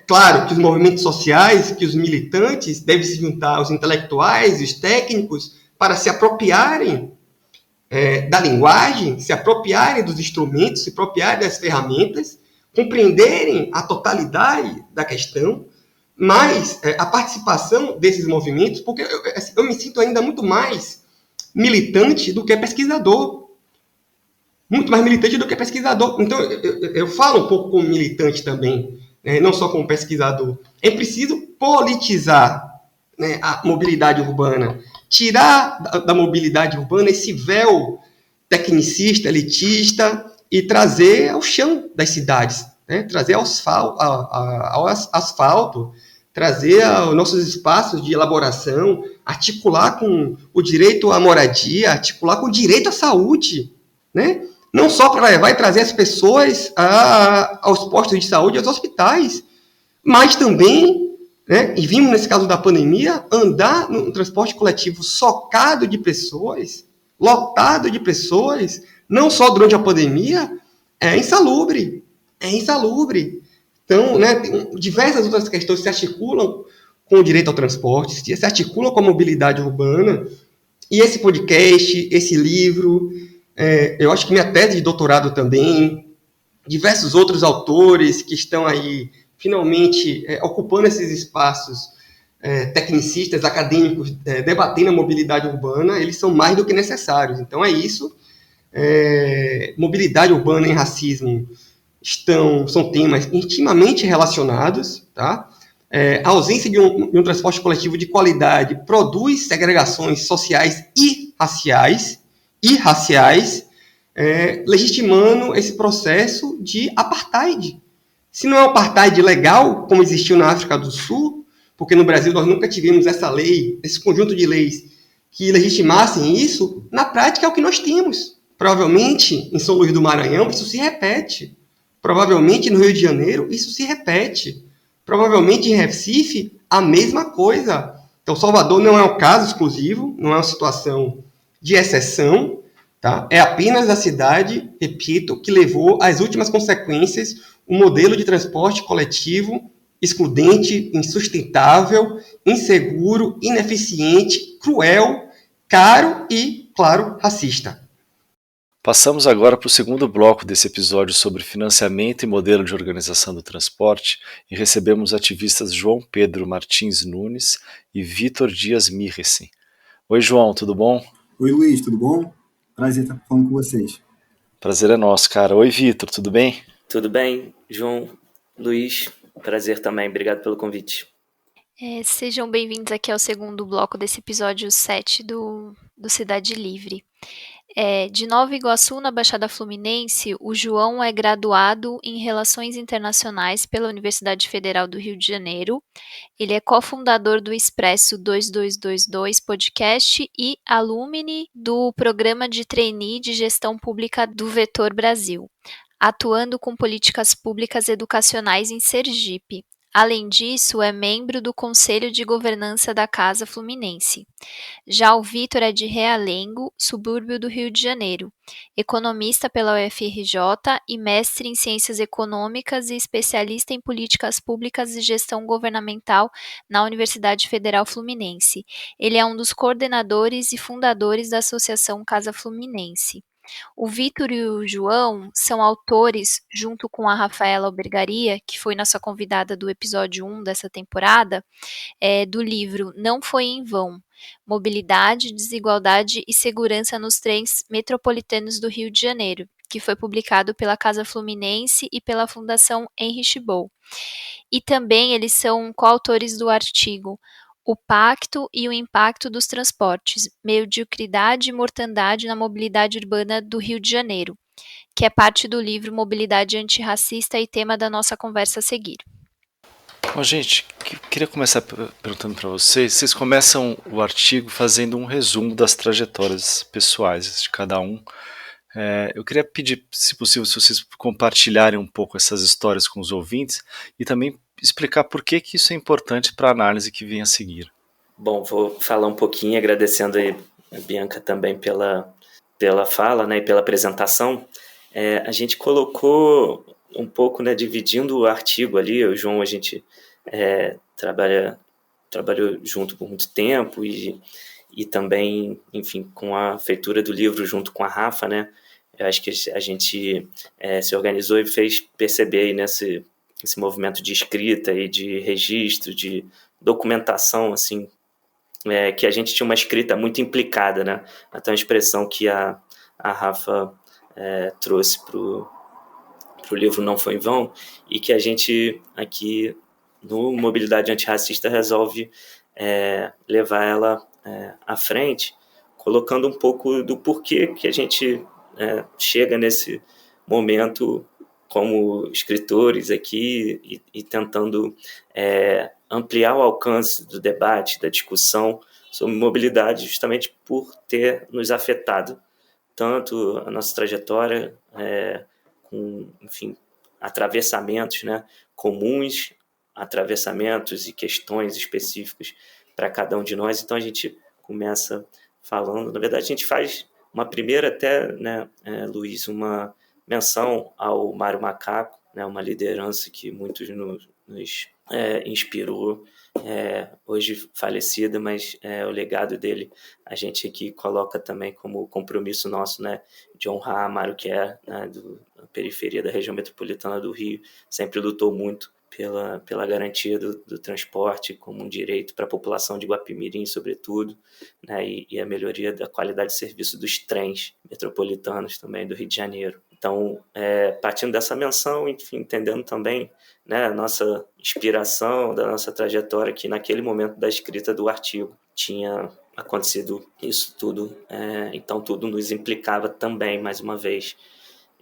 claro, que os movimentos sociais, que os militantes devem se juntar aos intelectuais e os técnicos para se apropriarem da linguagem, se apropriarem dos instrumentos, se apropriarem das ferramentas, compreenderem a totalidade da questão, mas a participação desses movimentos, porque eu me sinto ainda muito mais militante do que pesquisador. Muito mais militante do que pesquisador. Então, eu falo um pouco como militante também, não só como pesquisador. É preciso politizar, né, a mobilidade urbana, tirar da mobilidade urbana esse véu tecnicista, elitista, e trazer ao chão das cidades, né? Trazer ao asfalto, trazer aos nossos espaços de elaboração, articular com o direito à moradia, articular com o direito à saúde, né? Não só para levar e trazer as pessoas aos postos de saúde, aos hospitais, mas também, né, e vimos nesse caso da pandemia, andar no transporte coletivo socado de pessoas, lotado de pessoas, não só durante a pandemia, é insalubre. Então, né, diversas outras questões se articulam com o direito ao transporte, se articulam com a mobilidade urbana, e esse podcast, esse livro, eu acho que minha tese de doutorado também, diversos outros autores que estão aí, finalmente, ocupando esses espaços tecnicistas, acadêmicos, debatendo a mobilidade urbana, eles são mais do que necessários. Então, é isso. mobilidade urbana e racismo são temas intimamente relacionados, tá? A ausência de um transporte coletivo de qualidade produz segregações sociais e raciais, legitimando esse processo de apartheid. Se não é um apartheid legal, como existiu na África do Sul, porque no Brasil nós nunca tivemos essa lei, esse conjunto de leis que legitimassem isso, na prática é o que nós temos. Provavelmente, em São Luís do Maranhão, isso se repete. Provavelmente, no Rio de Janeiro, isso se repete. Provavelmente, em Recife, a mesma coisa. Então, Salvador não é um caso exclusivo, não é uma situação de exceção, tá? É apenas a cidade, repito, que levou às últimas consequências um modelo de transporte coletivo excludente, insustentável, inseguro, ineficiente, cruel, caro e, claro, racista. Passamos agora para o segundo bloco desse episódio sobre financiamento e modelo de organização do transporte e recebemos os ativistas João Pedro Martins Nunes e Vitor Dias Mirresen. Oi, João, tudo bom? Oi, Luiz, tudo bom? Prazer estar falando com vocês. Prazer é nosso, cara. Oi, Vitor, tudo bem? Tudo bem, João, Luiz, prazer também, obrigado pelo convite. Sejam bem-vindos aqui ao segundo bloco desse episódio 7 do Cidade Livre. De Nova Iguaçu, na Baixada Fluminense, o João é graduado em Relações Internacionais pela Universidade Federal do Rio de Janeiro. Ele é cofundador do Expresso 2222 Podcast e alumni do Programa de Trainee de Gestão Pública do Vetor Brasil, atuando com políticas públicas educacionais em Sergipe. Além disso, é membro do Conselho de Governança da Casa Fluminense. Já o Vitor é de Realengo, subúrbio do Rio de Janeiro, economista pela UFRJ e mestre em Ciências Econômicas e especialista em Políticas Públicas e Gestão Governamental na Universidade Federal Fluminense. Ele é um dos coordenadores e fundadores da Associação Casa Fluminense. O Vitor e o João são autores, junto com a Rafaela Albergaria, que foi nossa convidada do episódio 1 dessa temporada, do livro Não Foi em Vão: Mobilidade, Desigualdade e Segurança nos Trens Metropolitanos do Rio de Janeiro, que foi publicado pela Casa Fluminense e pela Fundação Heinrich Böll. E também eles são coautores do artigo O Pacto e o Impacto dos Transportes, Mediocridade e Mortandade na Mobilidade Urbana do Rio de Janeiro, que é parte do livro Mobilidade Antirracista e tema da nossa conversa a seguir. Bom, gente, queria começar perguntando para vocês. Vocês começam o artigo fazendo um resumo das trajetórias pessoais de cada um. Eu queria pedir, se possível, se vocês compartilharem um pouco essas histórias com os ouvintes e também explicar por que isso é importante para a análise que vem a seguir. Bom, vou falar um pouquinho, agradecendo aí a Bianca também pela fala, né, e pela apresentação. A gente colocou um pouco, né, dividindo o artigo ali. Eu e o João, a gente trabalhou junto por muito tempo e também, enfim, com a feitura do livro junto com a Rafa, né? Eu acho que a gente se organizou e fez perceber aí nesse movimento de escrita e de registro, de documentação, assim, que a gente tinha uma escrita muito implicada, né? Até uma expressão que a Rafa trouxe para o livro Não Foi em Vão, e que a gente aqui no Mobilidade Antirracista resolve levar ela à frente, colocando um pouco do porquê que a gente chega nesse momento como escritores aqui e tentando ampliar o alcance do debate, da discussão sobre mobilidade, justamente por ter nos afetado tanto a nossa trajetória com, enfim, atravessamentos, né, comuns, atravessamentos e questões específicas para cada um de nós. Então a gente começa falando, na verdade a gente faz uma primeira até, né, Luiz, uma menção ao Mário Macaco, né, uma liderança que muitos nos inspirou, hoje falecida, mas o legado dele a gente aqui coloca também como compromisso nosso, né, de honrar Mário, que é, né, da periferia da região metropolitana do Rio, sempre lutou muito pela garantia do transporte como um direito para a população de Guapimirim, sobretudo, né, e a melhoria da qualidade de serviço dos trens metropolitanos também do Rio de Janeiro. Então, partindo dessa menção, enfim, entendendo também, né, a nossa inspiração, da nossa trajetória, que naquele momento da escrita do artigo tinha acontecido isso tudo, então tudo nos implicava também, mais uma vez.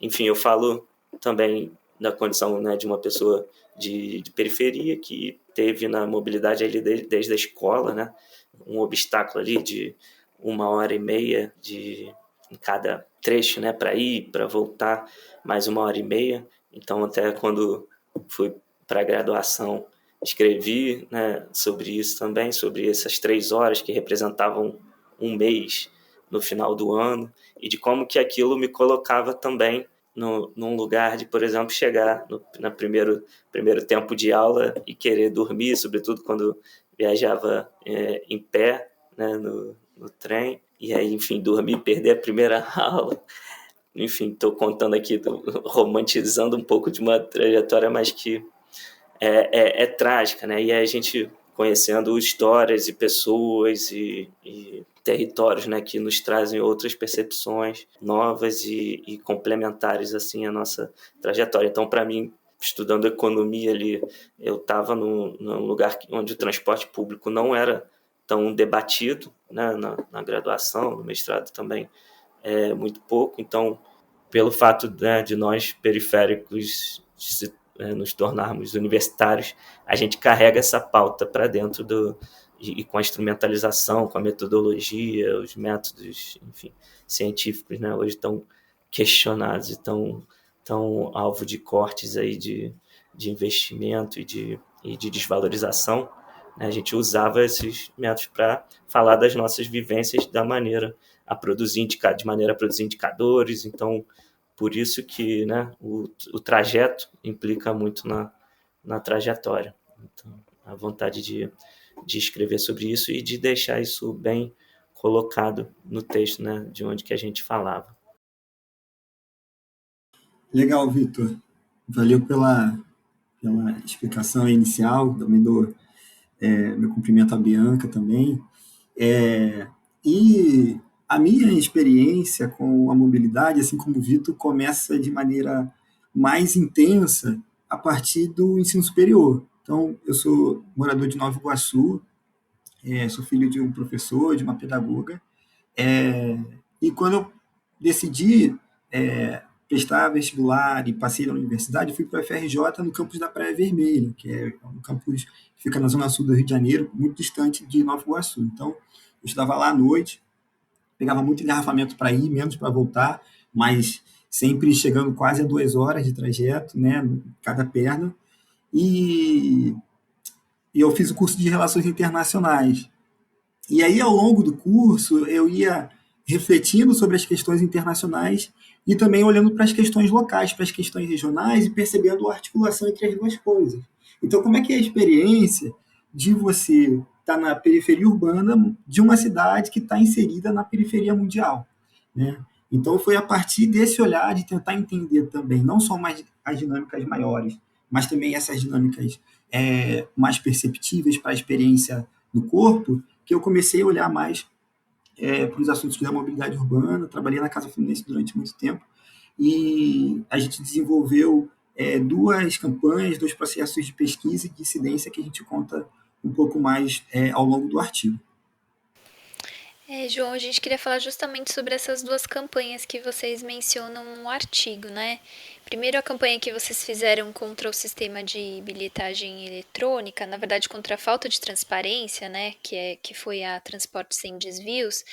Enfim, eu falo também da condição, né, de uma pessoa de periferia que teve na mobilidade ali desde a escola, né, um obstáculo ali de 1h30 em cada trecho, né, para ir, para voltar, mais 1h30. Então, até quando fui para a graduação, escrevi, né, sobre isso também, sobre essas 3 horas que representavam um mês no final do ano, e de como que aquilo me colocava também num lugar de, por exemplo, chegar no primeiro tempo de aula e querer dormir, sobretudo quando viajava em pé, né, no trem, e aí, enfim, dormir, perder a primeira aula. Enfim, estou contando aqui, romantizando um pouco de uma trajetória, mas que é trágica, né? E aí a gente conhecendo histórias e pessoas e territórios, né, que nos trazem outras percepções novas e complementares assim à nossa trajetória. Então, para mim, estudando economia ali, eu estava num lugar onde o transporte público não era tão debatido, né, na graduação, no mestrado também muito pouco. Então, pelo fato, né, de nós periféricos nos tornarmos universitários, a gente carrega essa pauta para dentro e com a instrumentalização, com a metodologia, os métodos, enfim, científicos, né, hoje estão questionados e estão alvo de cortes aí de investimento e de desvalorização, né? A gente usava esses métodos para falar das nossas vivências de maneira a produzir indicadores. Então, por isso que, né, o trajeto implica muito na trajetória. Então, a vontade de escrever sobre isso e de deixar isso bem colocado no texto, né, de onde que a gente falava. Legal, Vitor. Valeu pela explicação inicial. Também dou meu cumprimento à Bianca também. E a minha experiência com a mobilidade, assim como o Vitor, começa de maneira mais intensa a partir do ensino superior. Então, eu sou morador de Nova Iguaçu, sou filho de um professor, de uma pedagoga, e quando eu decidi prestar vestibular e passei na universidade, fui para a UFRJ no campus da Praia Vermelha, que é um campus que fica na zona sul do Rio de Janeiro, muito distante de Nova Iguaçu. Então, eu estudava lá à noite, pegava muito engarrafamento para ir, menos para voltar, mas sempre chegando quase a 2 horas de trajeto, né, cada perna. E eu fiz o curso de Relações Internacionais. E aí, ao longo do curso, eu ia refletindo sobre as questões internacionais e também olhando para as questões locais, para as questões regionais e percebendo a articulação entre as duas coisas. Então, como é que é a experiência de você estar na periferia urbana de uma cidade que está inserida na periferia mundial, né? Então, foi a partir desse olhar de tentar entender também, não só mais as dinâmicas maiores, mas também essas dinâmicas mais perceptíveis para a experiência do corpo, que eu comecei a olhar mais para os assuntos da mobilidade urbana. Trabalhei na Casa Fluminense durante muito tempo e a gente desenvolveu 2 campanhas, 2 processos de pesquisa e de incidência que a gente conta um pouco mais ao longo do artigo. João, a gente queria falar justamente sobre essas 2 campanhas que vocês mencionam no artigo, né? Primeiro, a campanha que vocês fizeram contra o sistema de bilhetagem eletrônica, na verdade, contra a falta de transparência, né? Que foi a Transporte Sem Desvios.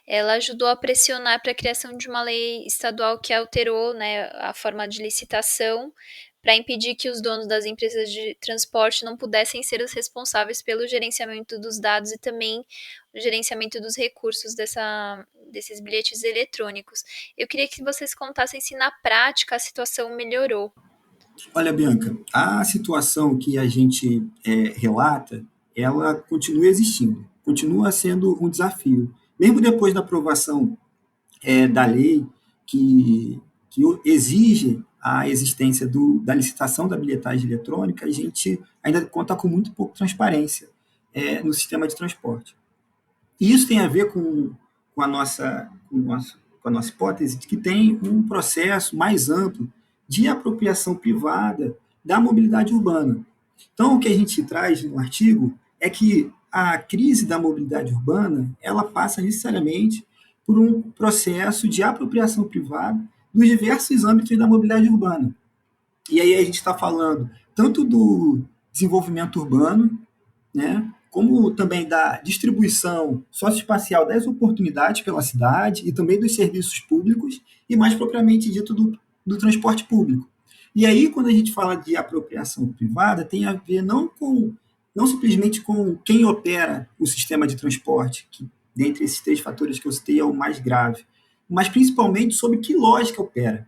Ela ajudou a pressionar para a criação de uma lei estadual que alterou, né, a forma de licitação para impedir que os donos das empresas de transporte não pudessem ser os responsáveis pelo gerenciamento dos dados e também o gerenciamento dos recursos desses bilhetes eletrônicos. Eu queria que vocês contassem se na prática a situação melhorou. Olha, Bianca, a situação que a gente relata, ela continua existindo, continua sendo um desafio. Mesmo depois da aprovação da lei que que exige a existência da licitação da bilhetagem eletrônica, a gente ainda conta com muito pouca transparência no sistema de transporte. E isso tem a ver com a nossa hipótese de que tem um processo mais amplo de apropriação privada da mobilidade urbana. Então, o que a gente traz no artigo é que a crise da mobilidade urbana ela passa necessariamente por um processo de apropriação privada dos diversos âmbitos da mobilidade urbana. E aí a gente está falando tanto do desenvolvimento urbano, né, como também da distribuição socioespacial das oportunidades pela cidade e também dos serviços públicos e, mais propriamente dito, do transporte público. E aí, quando a gente fala de apropriação privada, tem a ver não simplesmente com quem opera o sistema de transporte, que dentre esses 3 fatores que eu citei é o mais grave, mas principalmente sobre que lógica opera,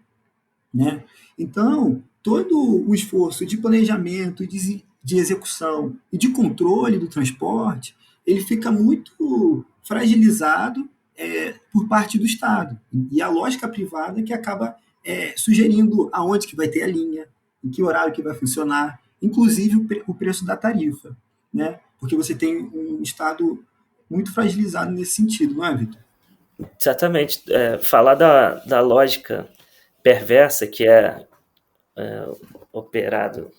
né? Então, todo o esforço de planejamento, de execução e de controle do transporte, ele fica muito fragilizado por parte do Estado. E a lógica privada que acaba sugerindo aonde que vai ter a linha, em que horário que vai funcionar, inclusive o preço da tarifa, né? Porque você tem um Estado muito fragilizado nesse sentido, não é, Vitor? Exatamente. Falar da lógica perversa que é operado,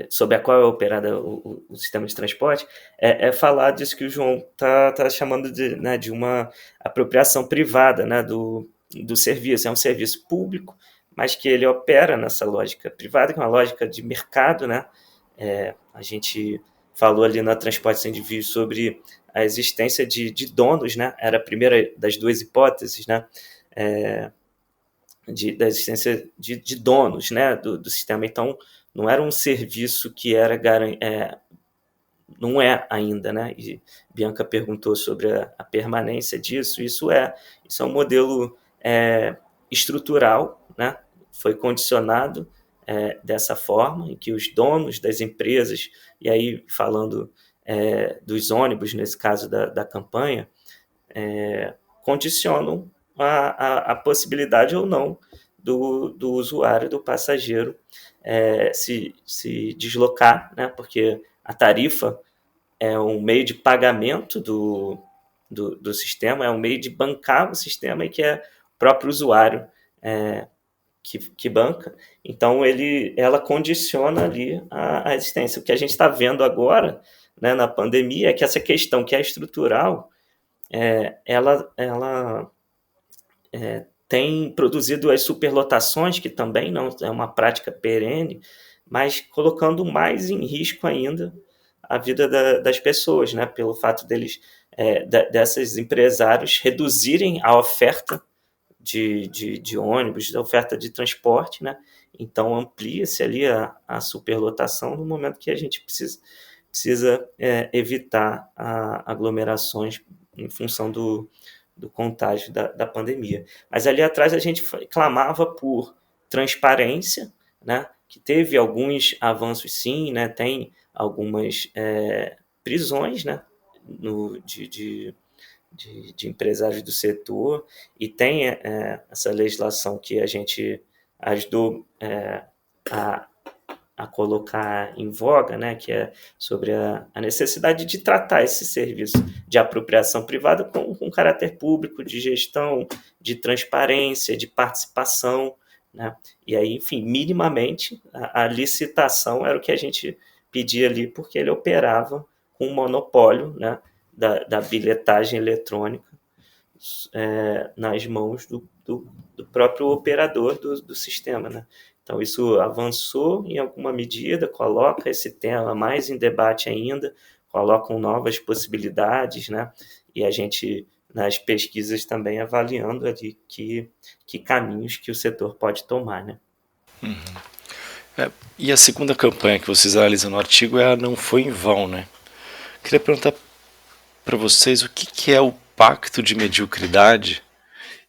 sobre a qual é operado o sistema de transporte, é falar disso que o João está chamando de uma apropriação privada, né, do serviço. É um serviço público, mas que ele opera nessa lógica privada, que é uma lógica de mercado, né? A gente falou ali na Transporte Sem Desvio sobre a existência de donos, né? Era a primeira das 2 hipóteses, né? Da existência de donos, né, do sistema. Então, não era um serviço que era não é ainda, né? E Bianca perguntou sobre a permanência disso. Isso é um modelo estrutural, né? Foi condicionado dessa forma, em que os donos das empresas, e aí falando dos ônibus, nesse caso da campanha, condicionam a possibilidade ou não do usuário, do passageiro se deslocar, né? Porque a tarifa é um meio de pagamento do sistema, é um meio de bancar o sistema e que é o próprio usuário que banca. Então, ela condiciona ali a existência. O que a gente está vendo agora, né, na pandemia, é que essa questão que é estrutural, ela tem produzido as superlotações, que também não é uma prática perene, mas colocando mais em risco ainda a vida das pessoas, né? Pelo fato desses empresários reduzirem a oferta de ônibus, da oferta de transporte, né? Então amplia-se ali a superlotação no momento que a gente precisa evitar aglomerações em função do contágio da pandemia. Mas ali atrás a gente clamava por transparência, né? Que teve alguns avanços sim, né? Tem algumas prisões, né? De empresários do setor, e tem essa legislação que a gente ajudou a colocar em voga, né, que é sobre a necessidade de tratar esse serviço de apropriação privada com caráter público, de gestão, de transparência, de participação, né? E aí, enfim, minimamente, a licitação era o que a gente pedia ali, porque ele operava com um monopólio, né, da bilhetagem eletrônica nas mãos do próprio operador do sistema, né? Então, isso avançou em alguma medida, coloca esse tema mais em debate ainda, colocam novas possibilidades, né? E a gente, nas pesquisas, também avaliando ali que caminhos que o setor pode tomar, né? Uhum. E a segunda campanha que vocês analisam no artigo é a Não Foi em Vão, né? Queria perguntar para vocês o que é o Pacto de Mediocridade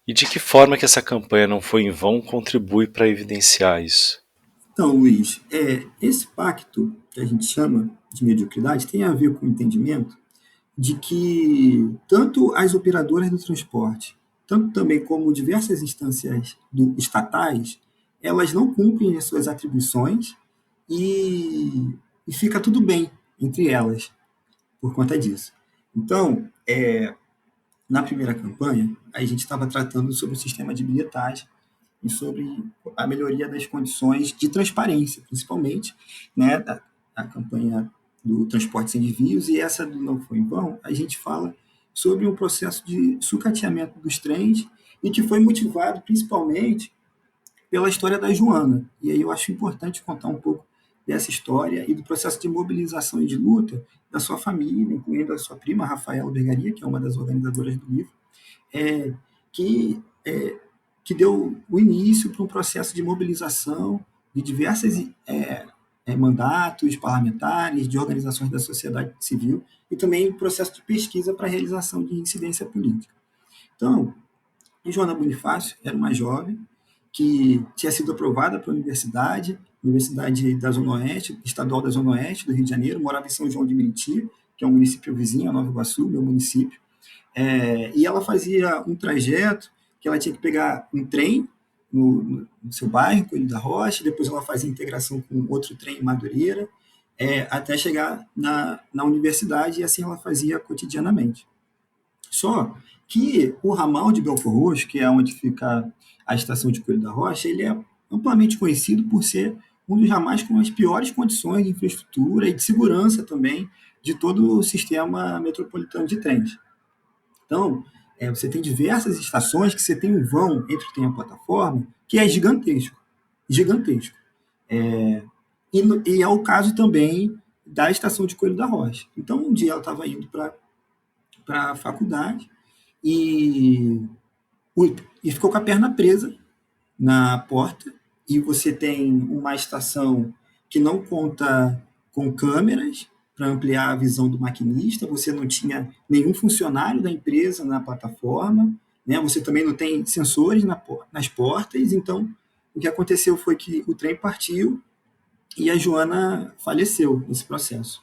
e de que forma que essa campanha Não Foi em Vão contribui para evidenciar isso. Então, Luiz, esse pacto que a gente chama de mediocridade tem a ver com o entendimento de que tanto as operadoras do transporte, tanto também como diversas instâncias estatais, elas não cumprem as suas atribuições e fica tudo bem entre elas por conta disso. Então, na primeira campanha, a gente estava tratando sobre o sistema de bilhetagem e sobre a melhoria das condições de transparência, principalmente, né, a campanha do transporte sem desvios, e essa do Não Foi em Vão, a gente fala sobre um processo de sucateamento dos trens e que foi motivado principalmente pela história da Joana. E aí eu acho importante contar um pouco dessa história e do processo de mobilização e de luta da sua família, incluindo a sua prima, Rafaela Bergaria, que é uma das organizadoras do livro, é, que, é, que deu o início para um processo de mobilização de diversos mandatos parlamentares, de organizações da sociedade civil e também um processo de pesquisa para a realização de incidência política. Então, Joana Bonifácio era uma jovem que tinha sido aprovada para a Universidade da Zona Oeste, Estadual da Zona Oeste do Rio de Janeiro, morava em São João de Meriti, que é um município vizinho a Nova Iguaçu, meu município, e ela fazia um trajeto que ela tinha que pegar um trem no seu bairro, Coelho da Rocha, depois ela fazia integração com outro trem em Madureira, até chegar na universidade, e assim ela fazia cotidianamente. Só que o ramal de Belford Roxo, que é onde fica a estação de Coelho da Rocha, ele é amplamente conhecido por ser um dos ramais com as piores condições de infraestrutura e de segurança também de todo o sistema metropolitano de trens. Então, você tem diversas estações que você tem um vão entre o trem e a plataforma que é gigantesco, gigantesco. E é o caso também da estação de Coelho da Rocha. Então, um dia ela estava indo para a faculdade e ficou com a perna presa na porta, e você tem uma estação que não conta com câmeras para ampliar a visão do maquinista, você não tinha nenhum funcionário da empresa na plataforma, né? Você também não tem sensores nas portas, então o que aconteceu foi que o trem partiu e a Joana faleceu nesse processo.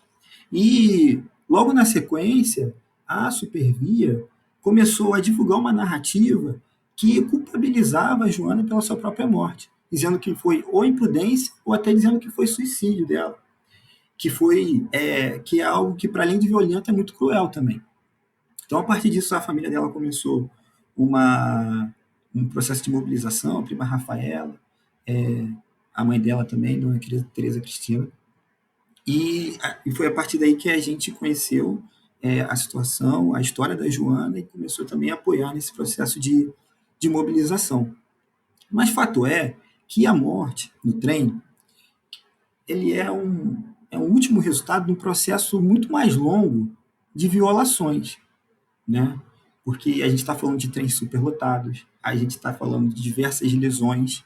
E logo na sequência, a Supervia começou a divulgar uma narrativa que culpabilizava a Joana pela sua própria morte, dizendo que foi ou imprudência ou até dizendo que foi suicídio dela, que é algo que, para além de violento, é muito cruel também. Então, a partir disso, a família dela começou um processo de mobilização, a prima Rafaela, a mãe dela também, Dona Tereza Cristina, e foi a partir daí que a gente conheceu a situação, a história da Joana, e começou também a apoiar nesse processo de mobilização. Mas fato é que a morte no trem ele é um último resultado de um processo muito mais longo de violações, né? Porque a gente está falando de trens superlotados, a gente está falando de diversas lesões,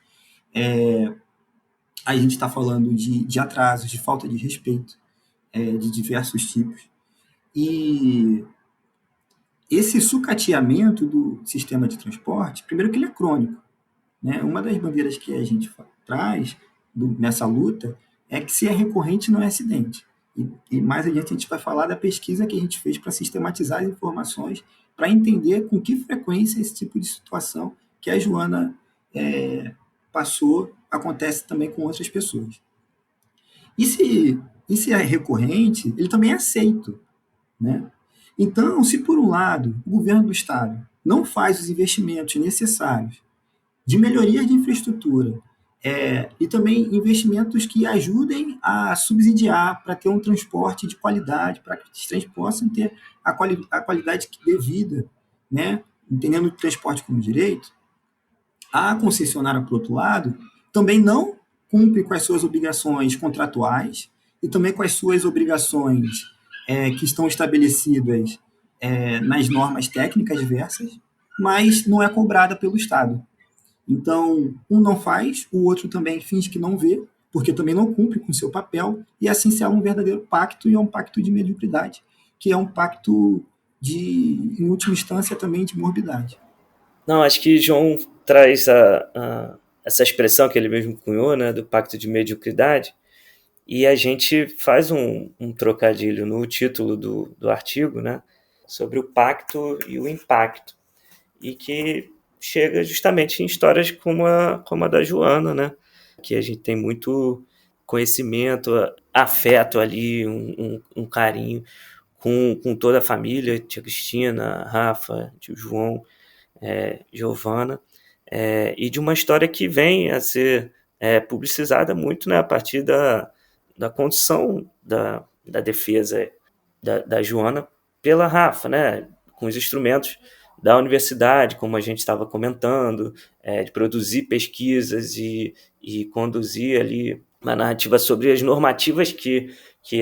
a gente está falando de atrasos, de falta de respeito, de diversos tipos. E esse sucateamento do sistema de transporte, primeiro que ele é crônico, né? Uma das bandeiras que a gente traz nessa luta é que se é recorrente não é acidente. E mais adiante a gente vai falar da pesquisa que a gente fez para sistematizar as informações, para entender com que frequência esse tipo de situação que a Joana passou acontece também com outras pessoas. E se é recorrente, ele também é aceito, né? Então, se por um lado o governo do Estado não faz os investimentos necessários de melhoria de infraestrutura e também investimentos que ajudem a subsidiar para ter um transporte de qualidade, para que os trens possam ter a qualidade devida, né? Entendendo o transporte como direito, a concessionária, por outro lado, também não cumpre com as suas obrigações contratuais e também com as suas obrigações que estão estabelecidas nas normas técnicas diversas, mas não é cobrada pelo Estado. Então, um não faz, o outro também finge que não vê, porque também não cumpre com o seu papel, e assim se é um verdadeiro pacto, e é um pacto de mediocridade, que é um pacto em última instância, também de morbidade. Não, acho que João traz essa expressão que ele mesmo cunhou, né, do pacto de mediocridade, e a gente faz um trocadilho no título do artigo, né, sobre o pacto e o impacto, e que chega justamente em histórias como a da Joana, né? Que a gente tem muito conhecimento, afeto ali, um carinho com toda a família, tia Cristina, Rafa, tio João, Giovana, e de uma história que vem a ser publicizada muito, né, a partir da condição da defesa da Joana pela Rafa, né, com os instrumentos da universidade, como a gente estava comentando, de produzir pesquisas e conduzir ali uma narrativa sobre as normativas que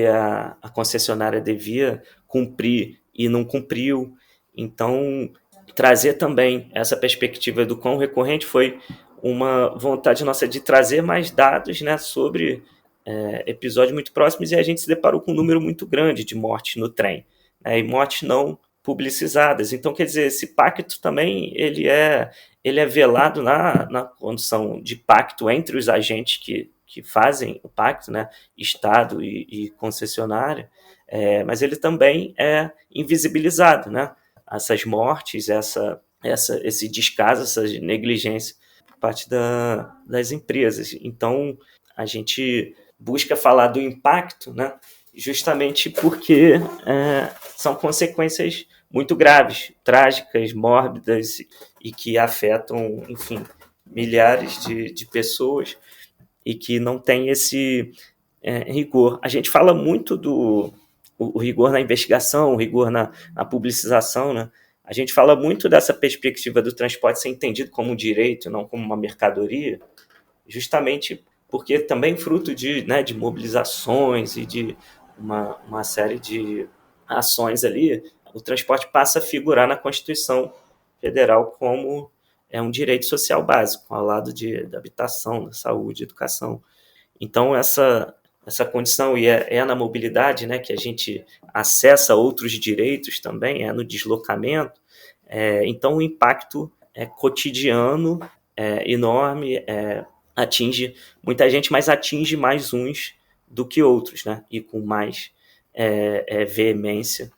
a concessionária devia cumprir e não cumpriu. Então, trazer também essa perspectiva do quão recorrente foi uma vontade nossa de trazer mais dados, né, sobre episódios muito próximos, e a gente se deparou com um número muito grande de mortes no trem, né, e mortes não publicizadas. Então, quer dizer, esse pacto também ele é velado na condição de pacto entre os agentes que fazem o pacto, né, Estado e concessionária, mas ele também é invisibilizado, né? Essas mortes, esse descaso, essa negligência por parte das empresas. Então, a gente busca falar do impacto, né, justamente porque são consequências muito graves, trágicas, mórbidas e que afetam, enfim, milhares de pessoas e que não tem esse rigor. A gente fala muito o rigor na investigação, o rigor na publicização, né? A gente fala muito dessa perspectiva do transporte ser entendido como um direito, não como uma mercadoria, justamente porque também fruto de mobilizações e de uma série de ações ali, o transporte passa a figurar na Constituição Federal como um direito social básico, ao lado da habitação, da saúde, educação. Então, essa condição, e é na mobilidade, né, que a gente acessa outros direitos também, no deslocamento. Então, o impacto cotidiano, enorme, atinge muita gente, mas atinge mais uns do que outros, né, e com mais veemência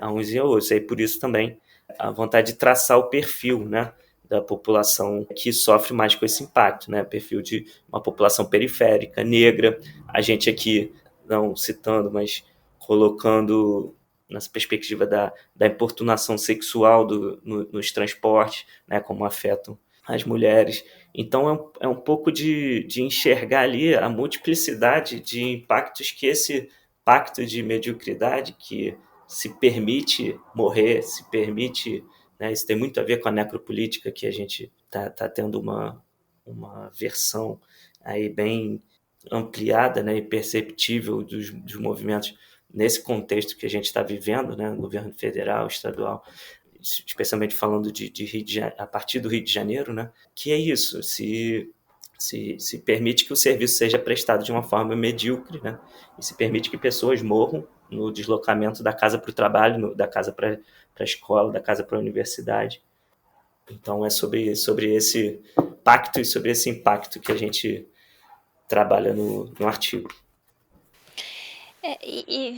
a uns e a outros. E por isso também a vontade de traçar o perfil, né, da população que sofre mais com esse impacto, né? Perfil de uma população periférica, negra, a gente aqui, não citando, mas colocando nessa perspectiva da importunação sexual nos transportes, né? Como afetam as mulheres. Então, é um pouco de enxergar ali a multiplicidade de impactos que esse pacto de mediocridade, que se permite morrer, se permite... Né, isso tem muito a ver com a necropolítica, que a gente está tendo uma versão aí bem ampliada, né, e perceptível dos movimentos nesse contexto que a gente está vivendo, né, no governo federal, estadual, especialmente falando a partir do Rio de Janeiro, né, que é isso, se permite que o serviço seja prestado de uma forma medíocre, né, e se permite que pessoas morram no deslocamento da casa para o trabalho, da casa para a escola, da casa para a universidade. Então, é sobre esse pacto e sobre esse impacto que a gente trabalha no artigo.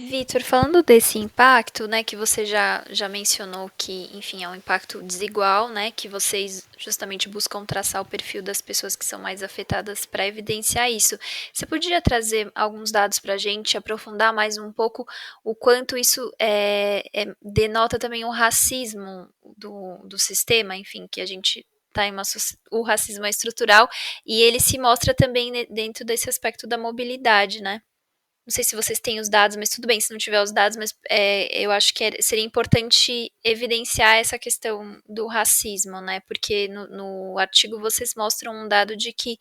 Vitor, falando desse impacto, né, que você já mencionou que, enfim, é um impacto desigual, né, que vocês justamente buscam traçar o perfil das pessoas que são mais afetadas para evidenciar isso. Você poderia trazer alguns dados para a gente, aprofundar mais um pouco o quanto isso denota também o racismo do sistema, enfim, que a gente tá o racismo é estrutural e ele se mostra também dentro desse aspecto da mobilidade, né? Não sei se vocês têm os dados, mas tudo bem se não tiver os dados, mas eu acho que seria importante evidenciar essa questão do racismo, né? Porque no artigo vocês mostram um dado de que,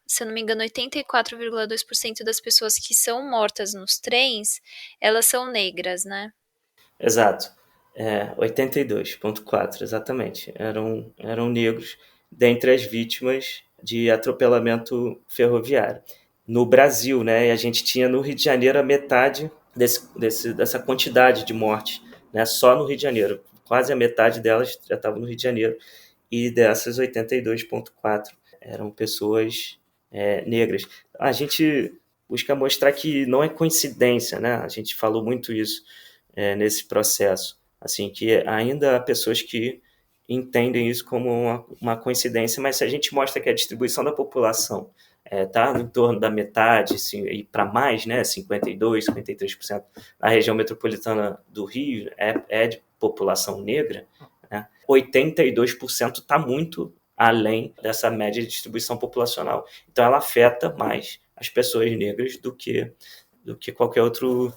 se eu não me engano, 84,2% das pessoas que são mortas nos trens, elas são negras, né? Exato. 82,4%, exatamente. Eram negros dentre as vítimas de atropelamento ferroviário. No Brasil, né, e a gente tinha no Rio de Janeiro a metade dessa quantidade de mortes, né, só no Rio de Janeiro. Quase a metade delas já estava no Rio de Janeiro. E dessas 82,4% eram pessoas negras. A gente busca mostrar que não é coincidência, né? A gente falou muito isso nesse processo, assim, que ainda há pessoas que entendem isso como uma coincidência, mas se a gente mostra que a distribuição da população está em torno da metade, e para mais, né, 52%, 53% na região metropolitana do Rio é de população negra, né, 82% está muito além dessa média de distribuição populacional. Então, ela afeta mais as pessoas negras do que qualquer outro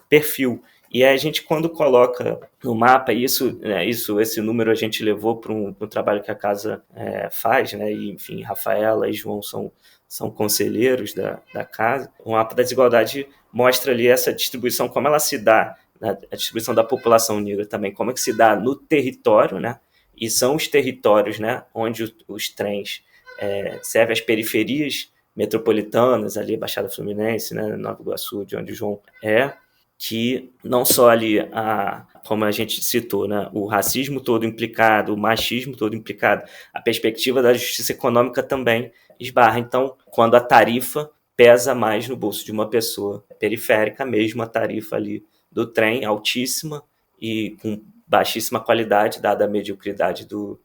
perfil. E a gente, quando coloca no mapa, esse número a gente levou para um trabalho que a casa faz, né? E, enfim, Rafaela e João são conselheiros da casa. O mapa da desigualdade mostra ali essa distribuição, como ela se dá, né? A distribuição da população negra também, como é que se dá no território, né? E são os territórios, né, onde os trens servem as periferias metropolitanas, ali Baixada Fluminense, né, Nova Iguaçu, de onde o João que não só ali, como a gente citou, né, o racismo todo implicado, o machismo todo implicado, a perspectiva da justiça econômica também esbarra. Então, quando a tarifa pesa mais no bolso de uma pessoa periférica, mesmo a tarifa ali do trem, altíssima e com baixíssima qualidade, dada a mediocridade do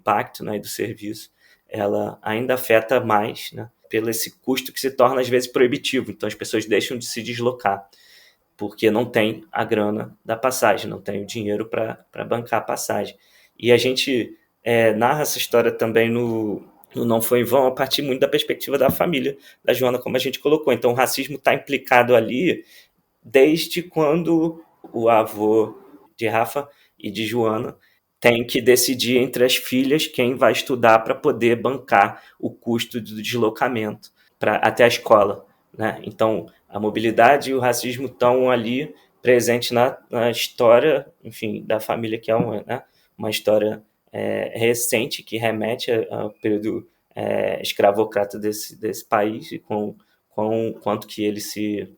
pacto, né, e do serviço, ela ainda afeta mais, né, pelo esse custo que se torna às vezes proibitivo. Então, as pessoas deixam de se deslocar, porque não tem a grana da passagem, não tem o dinheiro para bancar a passagem. E a gente narra essa história também no Não Foi em Vão, a partir muito da perspectiva da família da Joana, como a gente colocou. Então, o racismo está implicado ali desde quando o avô de Rafa e de Joana tem que decidir entre as filhas quem vai estudar para poder bancar o custo do deslocamento até a escola, né? Então, a mobilidade e o racismo estão ali presentes na história, enfim, da família, que é uma história recente, que remete ao período escravocrata desse país, e quanto que ele se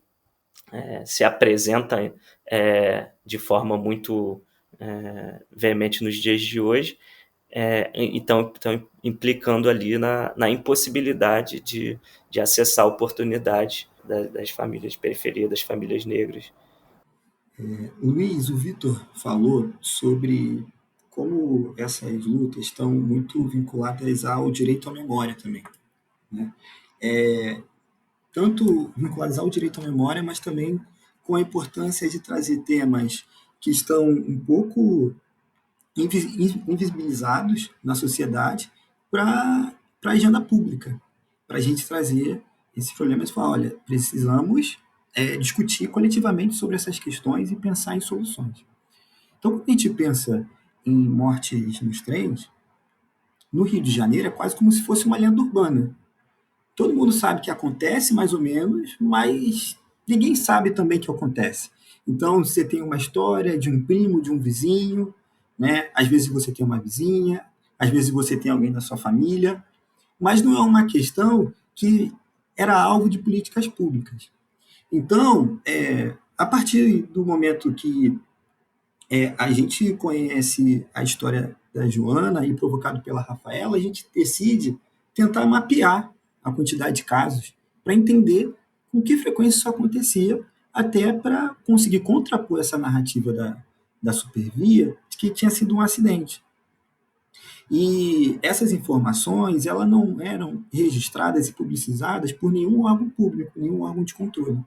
apresenta de forma muito veemente nos dias de hoje. Então, implicando ali na impossibilidade de acessar oportunidades das famílias de periferia, das famílias negras. Luiz, o Vitor falou sobre como essas lutas estão muito vinculadas ao direito à memória também, né? Tanto vinculadas ao direito à memória, mas também com a importância de trazer temas que estão um pouco invisibilizados na sociedade para a agenda pública, para a gente trazer esses problemas e falar, olha, precisamos discutir coletivamente sobre essas questões e pensar em soluções. Então, quando a gente pensa em mortes nos trens, no Rio de Janeiro é quase como se fosse uma lenda urbana. Todo mundo sabe que acontece, mais ou menos, mas ninguém sabe também o que acontece. Então, você tem uma história de um primo, de um vizinho, né? Às vezes você tem uma vizinha, às vezes você tem alguém da sua família, mas não é uma questão que era alvo de políticas públicas. Então, a partir do momento que a gente conhece a história da Joana e provocado pela Rafaela, a gente decide tentar mapear a quantidade de casos para entender com que frequência isso acontecia, até para conseguir contrapor essa narrativa da Supervia de que tinha sido um acidente. E essas informações elas não eram registradas e publicizadas por nenhum órgão público, nenhum órgão de controle.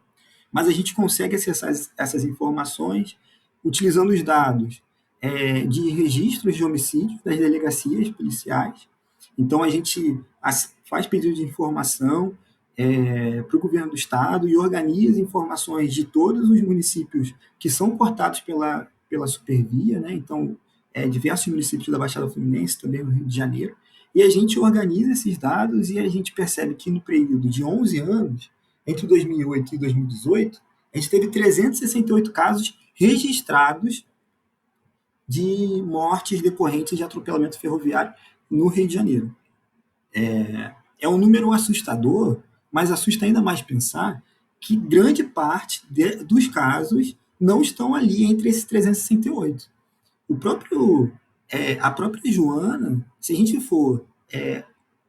Mas a gente consegue acessar essas informações utilizando os dados de registros de homicídios das delegacias policiais. Então, a gente faz pedido de informação para o governo do estado e organiza informações de todos os municípios que são cortados pela Supervia, né? Então, diversos municípios da Baixada Fluminense, também no Rio de Janeiro, e a gente organiza esses dados e a gente percebe que no período de 11 anos, entre 2008 e 2018, a gente teve 368 casos registrados de mortes decorrentes de atropelamento ferroviário no Rio de Janeiro. É um número assustador, mas assusta ainda mais pensar que grande parte dos casos não estão ali entre esses 368. A própria Joana, se a gente for,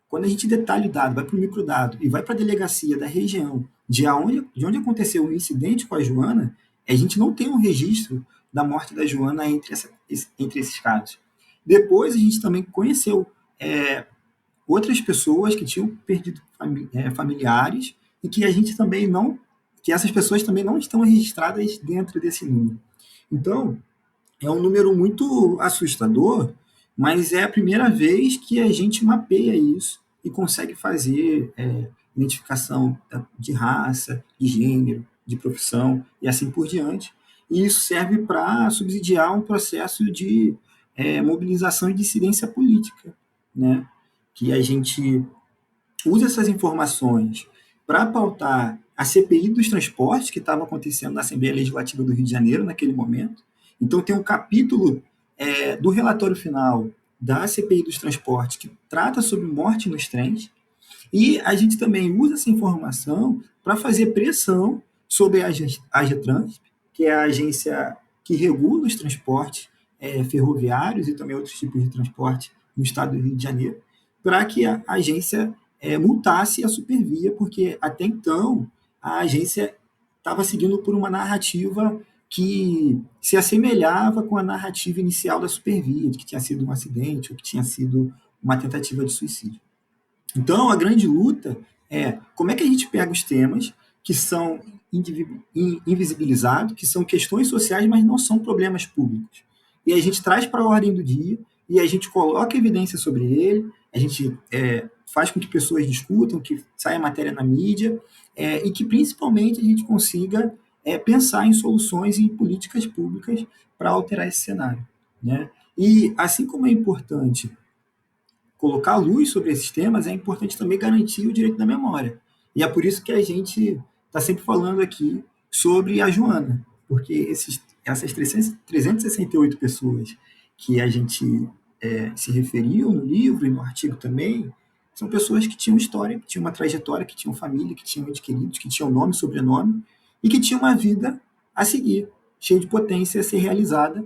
quando a gente detalha o dado, vai para o microdado e vai para a delegacia da região de onde aconteceu o incidente com a Joana, a gente não tem um registro da morte da Joana entre esses casos. Depois a gente também conheceu outras pessoas que tinham perdido familiares e que a gente também não, que essas pessoas também não estão registradas dentro desse número. Então, é um número muito assustador, mas é a primeira vez que a gente mapeia isso e consegue fazer identificação de raça, de gênero, de profissão e assim por diante. E isso serve para subsidiar um processo de mobilização e dissidência política, né? Que a gente usa essas informações para pautar a CPI dos transportes que estava acontecendo na Assembleia Legislativa do Rio de Janeiro naquele momento. Então tem um capítulo do relatório final da CPI dos transportes que trata sobre morte nos trens, e a gente também usa essa informação para fazer pressão sobre a AGETRANS, que é a agência que regula os transportes ferroviários e também outros tipos de transporte no estado do Rio de Janeiro, para que a agência multasse a Supervia, porque até então a agência estava seguindo por uma narrativa que se assemelhava com a narrativa inicial da Supervia, de que tinha sido um acidente ou que tinha sido uma tentativa de suicídio. Então, a grande luta é como é que a gente pega os temas que são invisibilizados, que são questões sociais, mas não são problemas públicos. E a gente traz para a ordem do dia e a gente coloca evidência sobre ele, a gente faz com que pessoas discutam, que saia matéria na mídia e que, principalmente, a gente consiga pensar em soluções e em políticas públicas para alterar esse cenário, né? E, assim como é importante colocar luz sobre esses temas, é importante também garantir o direito da memória. E é por isso que a gente está sempre falando aqui sobre a Joana, porque essas 368 pessoas que a gente se referiu no livro e no artigo também, são pessoas que tinham história, que tinham uma trajetória, que tinham família, que tinham entes queridos, que tinham nome, sobrenome, e que tinham uma vida a seguir, cheia de potência a ser realizada,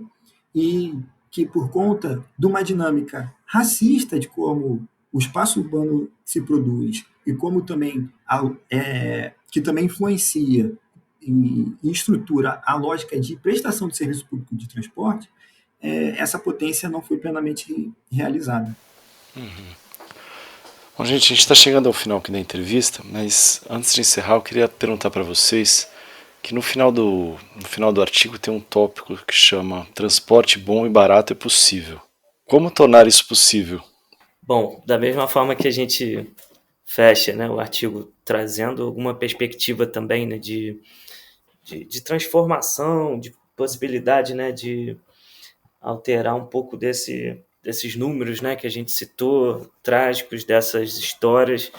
e que por conta de uma dinâmica racista de como o espaço urbano se produz e como também que também influencia e estrutura a lógica de prestação de serviço público de transporte, essa potência não foi plenamente realizada. Bom, gente, a gente está chegando ao final aqui da entrevista, mas antes de encerrar eu queria perguntar para vocês que no final do artigo tem um tópico que chama transporte bom e barato é possível. Como tornar isso possível? Bom, da mesma forma que a gente fecha, né, o artigo trazendo alguma perspectiva também, né, de transformação, de possibilidade, né, de alterar um pouco desses números, né, que a gente citou, trágicos, dessas histórias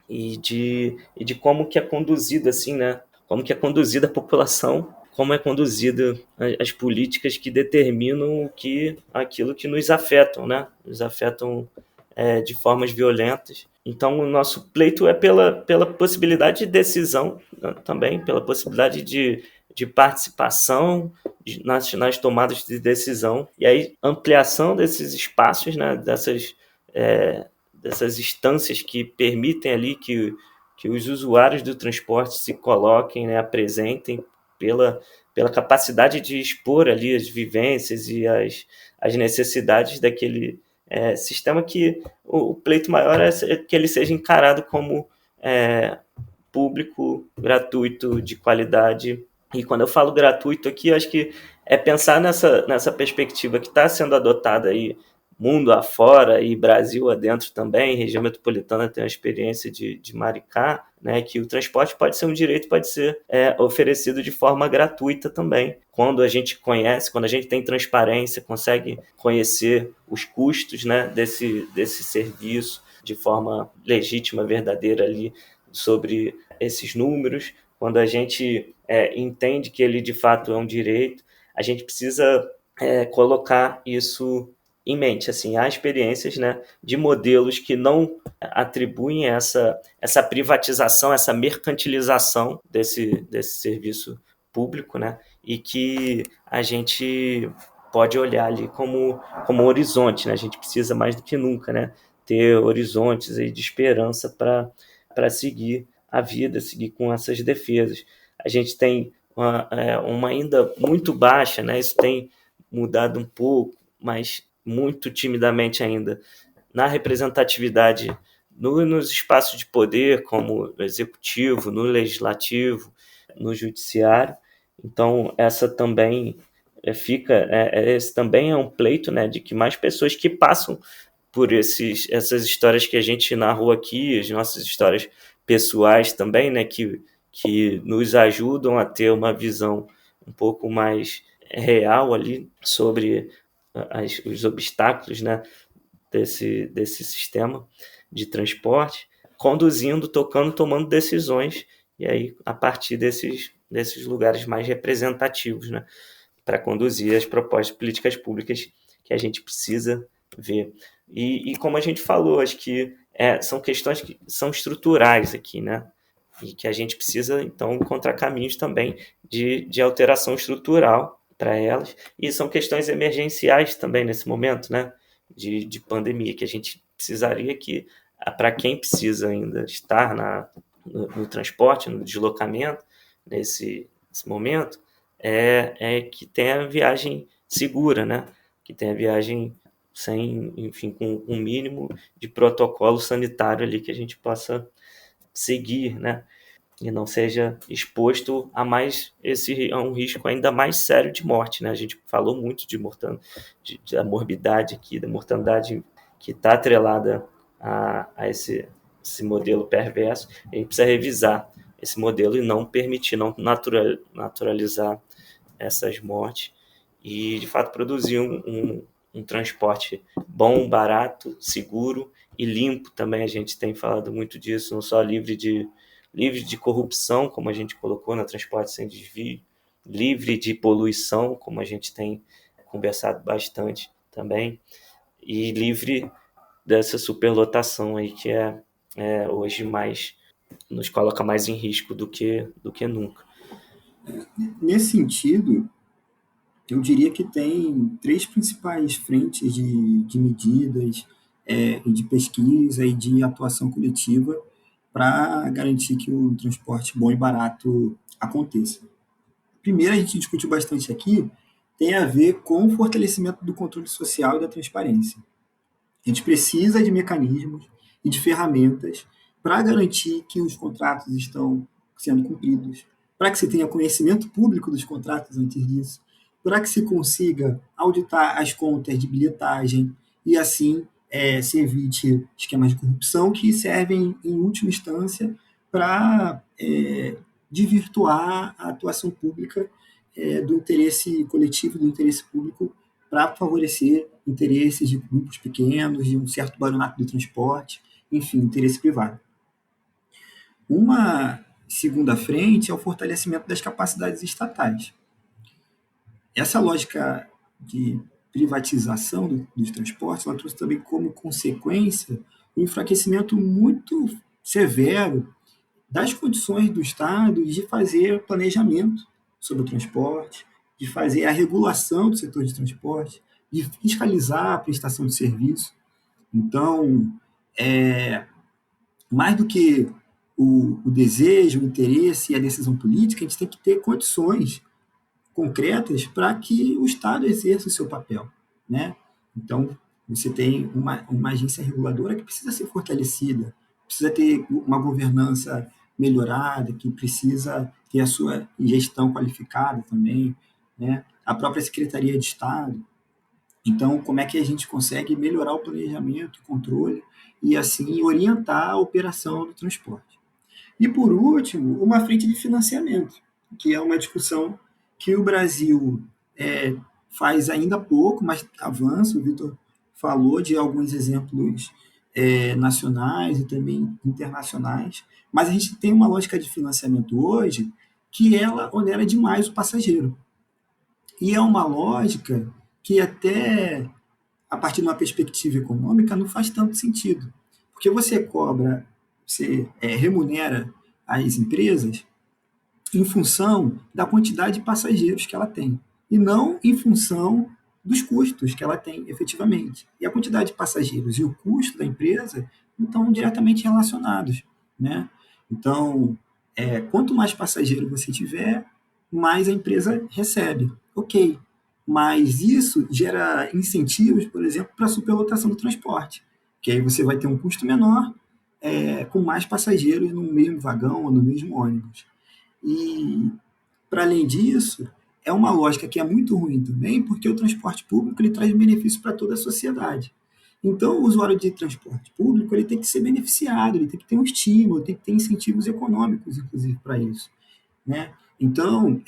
e de como que é conduzido assim, né, como que é conduzida a população, como é conduzida as políticas que determinam aquilo que nos afetam, né, nos afetam de formas violentas. Então, o nosso pleito é pela possibilidade de decisão, né, também, pela possibilidade de participação nas tomadas de decisão, e aí ampliação desses espaços, né, dessas instâncias que permitem ali que os usuários do transporte se coloquem, né, apresentem pela capacidade de expor ali as vivências e as necessidades daquele sistema, que o pleito maior é que ele seja encarado como público, gratuito, de qualidade. E quando eu falo gratuito aqui, acho que é pensar nessa perspectiva que está sendo adotada aí mundo afora e Brasil adentro também. Região metropolitana tem uma experiência de Maricá, né, que o transporte pode ser um direito, pode ser oferecido de forma gratuita também. Quando a gente conhece, quando a gente tem transparência, consegue conhecer os custos, né, desse serviço de forma legítima, verdadeira ali, sobre esses números, quando a gente entende que ele de fato é um direito, a gente precisa colocar isso em mente. Assim, há experiências, né, de modelos que não atribuem essa privatização, essa mercantilização desse serviço público, né, e que a gente pode olhar ali como um horizonte, né? A gente precisa mais do que nunca, né, ter horizontes aí de esperança para seguir a vida, seguir com essas defesas. A gente tem uma ainda muito baixa, né? Isso tem mudado um pouco, mas muito timidamente ainda na representatividade nos espaços de poder, como no executivo, no legislativo, no judiciário. Então, essa também esse também é um pleito, né, de que mais pessoas que passam por essas histórias que a gente narrou aqui, as nossas histórias pessoais também, né, que nos ajudam a ter uma visão um pouco mais real ali sobre os obstáculos, né, desse sistema de transporte, conduzindo, tocando, tomando decisões, e aí a partir desses lugares mais representativos, né, para conduzir as propostas políticas públicas que a gente precisa ver. E como a gente falou, acho que são questões que são estruturais aqui, né? E que a gente precisa, então, encontrar caminhos também de alteração estrutural para elas. E são questões emergenciais também nesse momento, né? De pandemia, que a gente precisaria que, para quem precisa ainda estar no transporte, no deslocamento, nesse momento, que tenha viagem segura, né? Que tenha viagem sem, enfim, com um mínimo de protocolo sanitário ali que a gente possa seguir, né? E não seja exposto a um risco ainda mais sério de morte, né? A gente falou muito da morbidade aqui, da mortandade que está atrelada a esse modelo perverso. A gente precisa revisar esse modelo e não permitir, não naturalizar essas mortes e, de fato, produzir um transporte bom, barato, seguro e limpo também. A gente tem falado muito disso, não só livre de corrupção, como a gente colocou na Transporte Sem Desvio, livre de poluição, como a gente tem conversado bastante também, e livre dessa superlotação aí que hoje nos coloca mais em risco do que nunca. Nesse sentido, eu diria que tem 3 principais frentes de medidas, de pesquisa e de atuação coletiva para garantir que o transporte bom e barato aconteça. Primeiro, a gente discutiu bastante aqui, tem a ver com o fortalecimento do controle social e da transparência. A gente precisa de mecanismos e de ferramentas para garantir que os contratos estão sendo cumpridos, para que se tenha conhecimento público dos contratos antes disso, para que se consiga auditar as contas de bilhetagem e, assim, se evite esquemas de corrupção que servem, em última instância, para desvirtuar a atuação pública do interesse coletivo, do interesse público, para favorecer interesses de grupos pequenos, de um certo baronato do transporte, enfim, interesse privado. Uma segunda frente é o fortalecimento das capacidades estatais. Essa lógica de privatização dos transportes, ela trouxe também como consequência um enfraquecimento muito severo das condições do Estado de fazer planejamento sobre o transporte, de fazer a regulação do setor de transporte, de fiscalizar a prestação de serviço. Então, mais do que o desejo, o interesse e a decisão política, a gente tem que ter condições concretas para que o Estado exerça o seu papel, né? Então, você tem uma agência reguladora que precisa ser fortalecida, precisa ter uma governança melhorada, que precisa ter a sua gestão qualificada também, né? A própria Secretaria de Estado. Então, como é que a gente consegue melhorar o planejamento, o controle e, assim, orientar a operação do transporte? E, por último, uma frente de financiamento, que é uma discussão que o Brasil faz ainda pouco, mas avança. O Vitor falou de alguns exemplos nacionais e também internacionais, mas a gente tem uma lógica de financiamento hoje que ela onera demais o passageiro. E é uma lógica que até a partir de uma perspectiva econômica não faz tanto sentido, porque você remunera as empresas em função da quantidade de passageiros que ela tem, e não em função dos custos que ela tem efetivamente. E a quantidade de passageiros e o custo da empresa não estão diretamente relacionados, né? Então, quanto mais passageiro você tiver, mais a empresa recebe. Ok, Mas isso gera incentivos, por exemplo, para a superlotação do transporte, que aí você vai ter um custo menor, com mais passageiros no mesmo vagão ou no mesmo ônibus. E, para além disso, é uma lógica que é muito ruim também, porque o transporte público ele traz benefício para toda a sociedade. Então, o usuário de transporte público ele tem que ser beneficiado, ele tem que ter um estímulo, tem que ter incentivos econômicos, inclusive, para isso, né? Então,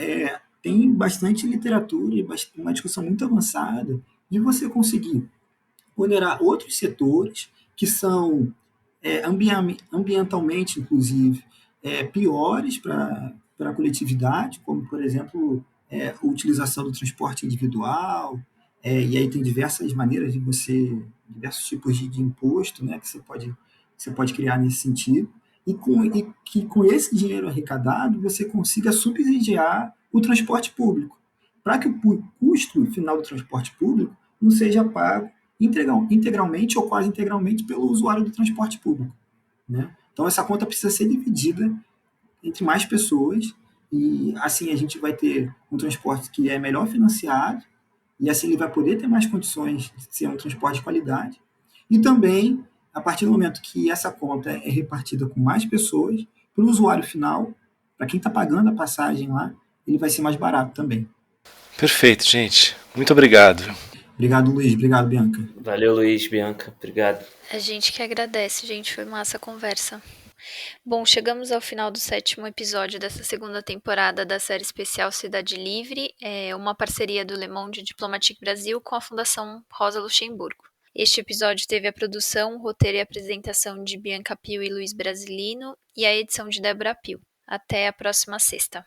tem bastante literatura e uma discussão muito avançada de você conseguir onerar outros setores que são ambientalmente, inclusive, piores para a coletividade, como, por exemplo, a utilização do transporte individual, e aí tem diversas maneiras de diversos tipos de imposto, né, que você pode criar nesse sentido, e que com esse dinheiro arrecadado você consiga subsidiar o transporte público, para que o custo final do transporte público não seja pago integralmente ou quase integralmente pelo usuário do transporte público, né? Então essa conta precisa ser dividida entre mais pessoas e assim a gente vai ter um transporte que é melhor financiado e assim ele vai poder ter mais condições de ser um transporte de qualidade e também a partir do momento que essa conta é repartida com mais pessoas, para o usuário final, para quem está pagando a passagem lá, ele vai ser mais barato também. Perfeito, gente. Muito obrigado. Obrigado, Luiz. Obrigado, Bianca. Valeu, Luiz, Bianca. Obrigado. A gente que agradece, gente. Foi massa a conversa. Bom, chegamos ao final do 7º episódio dessa segunda temporada da série especial Cidade Livre, uma parceria do Le Monde Diplomatique Brasil com a Fundação Rosa Luxemburgo. Este episódio teve a produção, roteiro e apresentação de Bianca Pio e Luiz Brasilino e a edição de Débora Pio. Até a próxima sexta.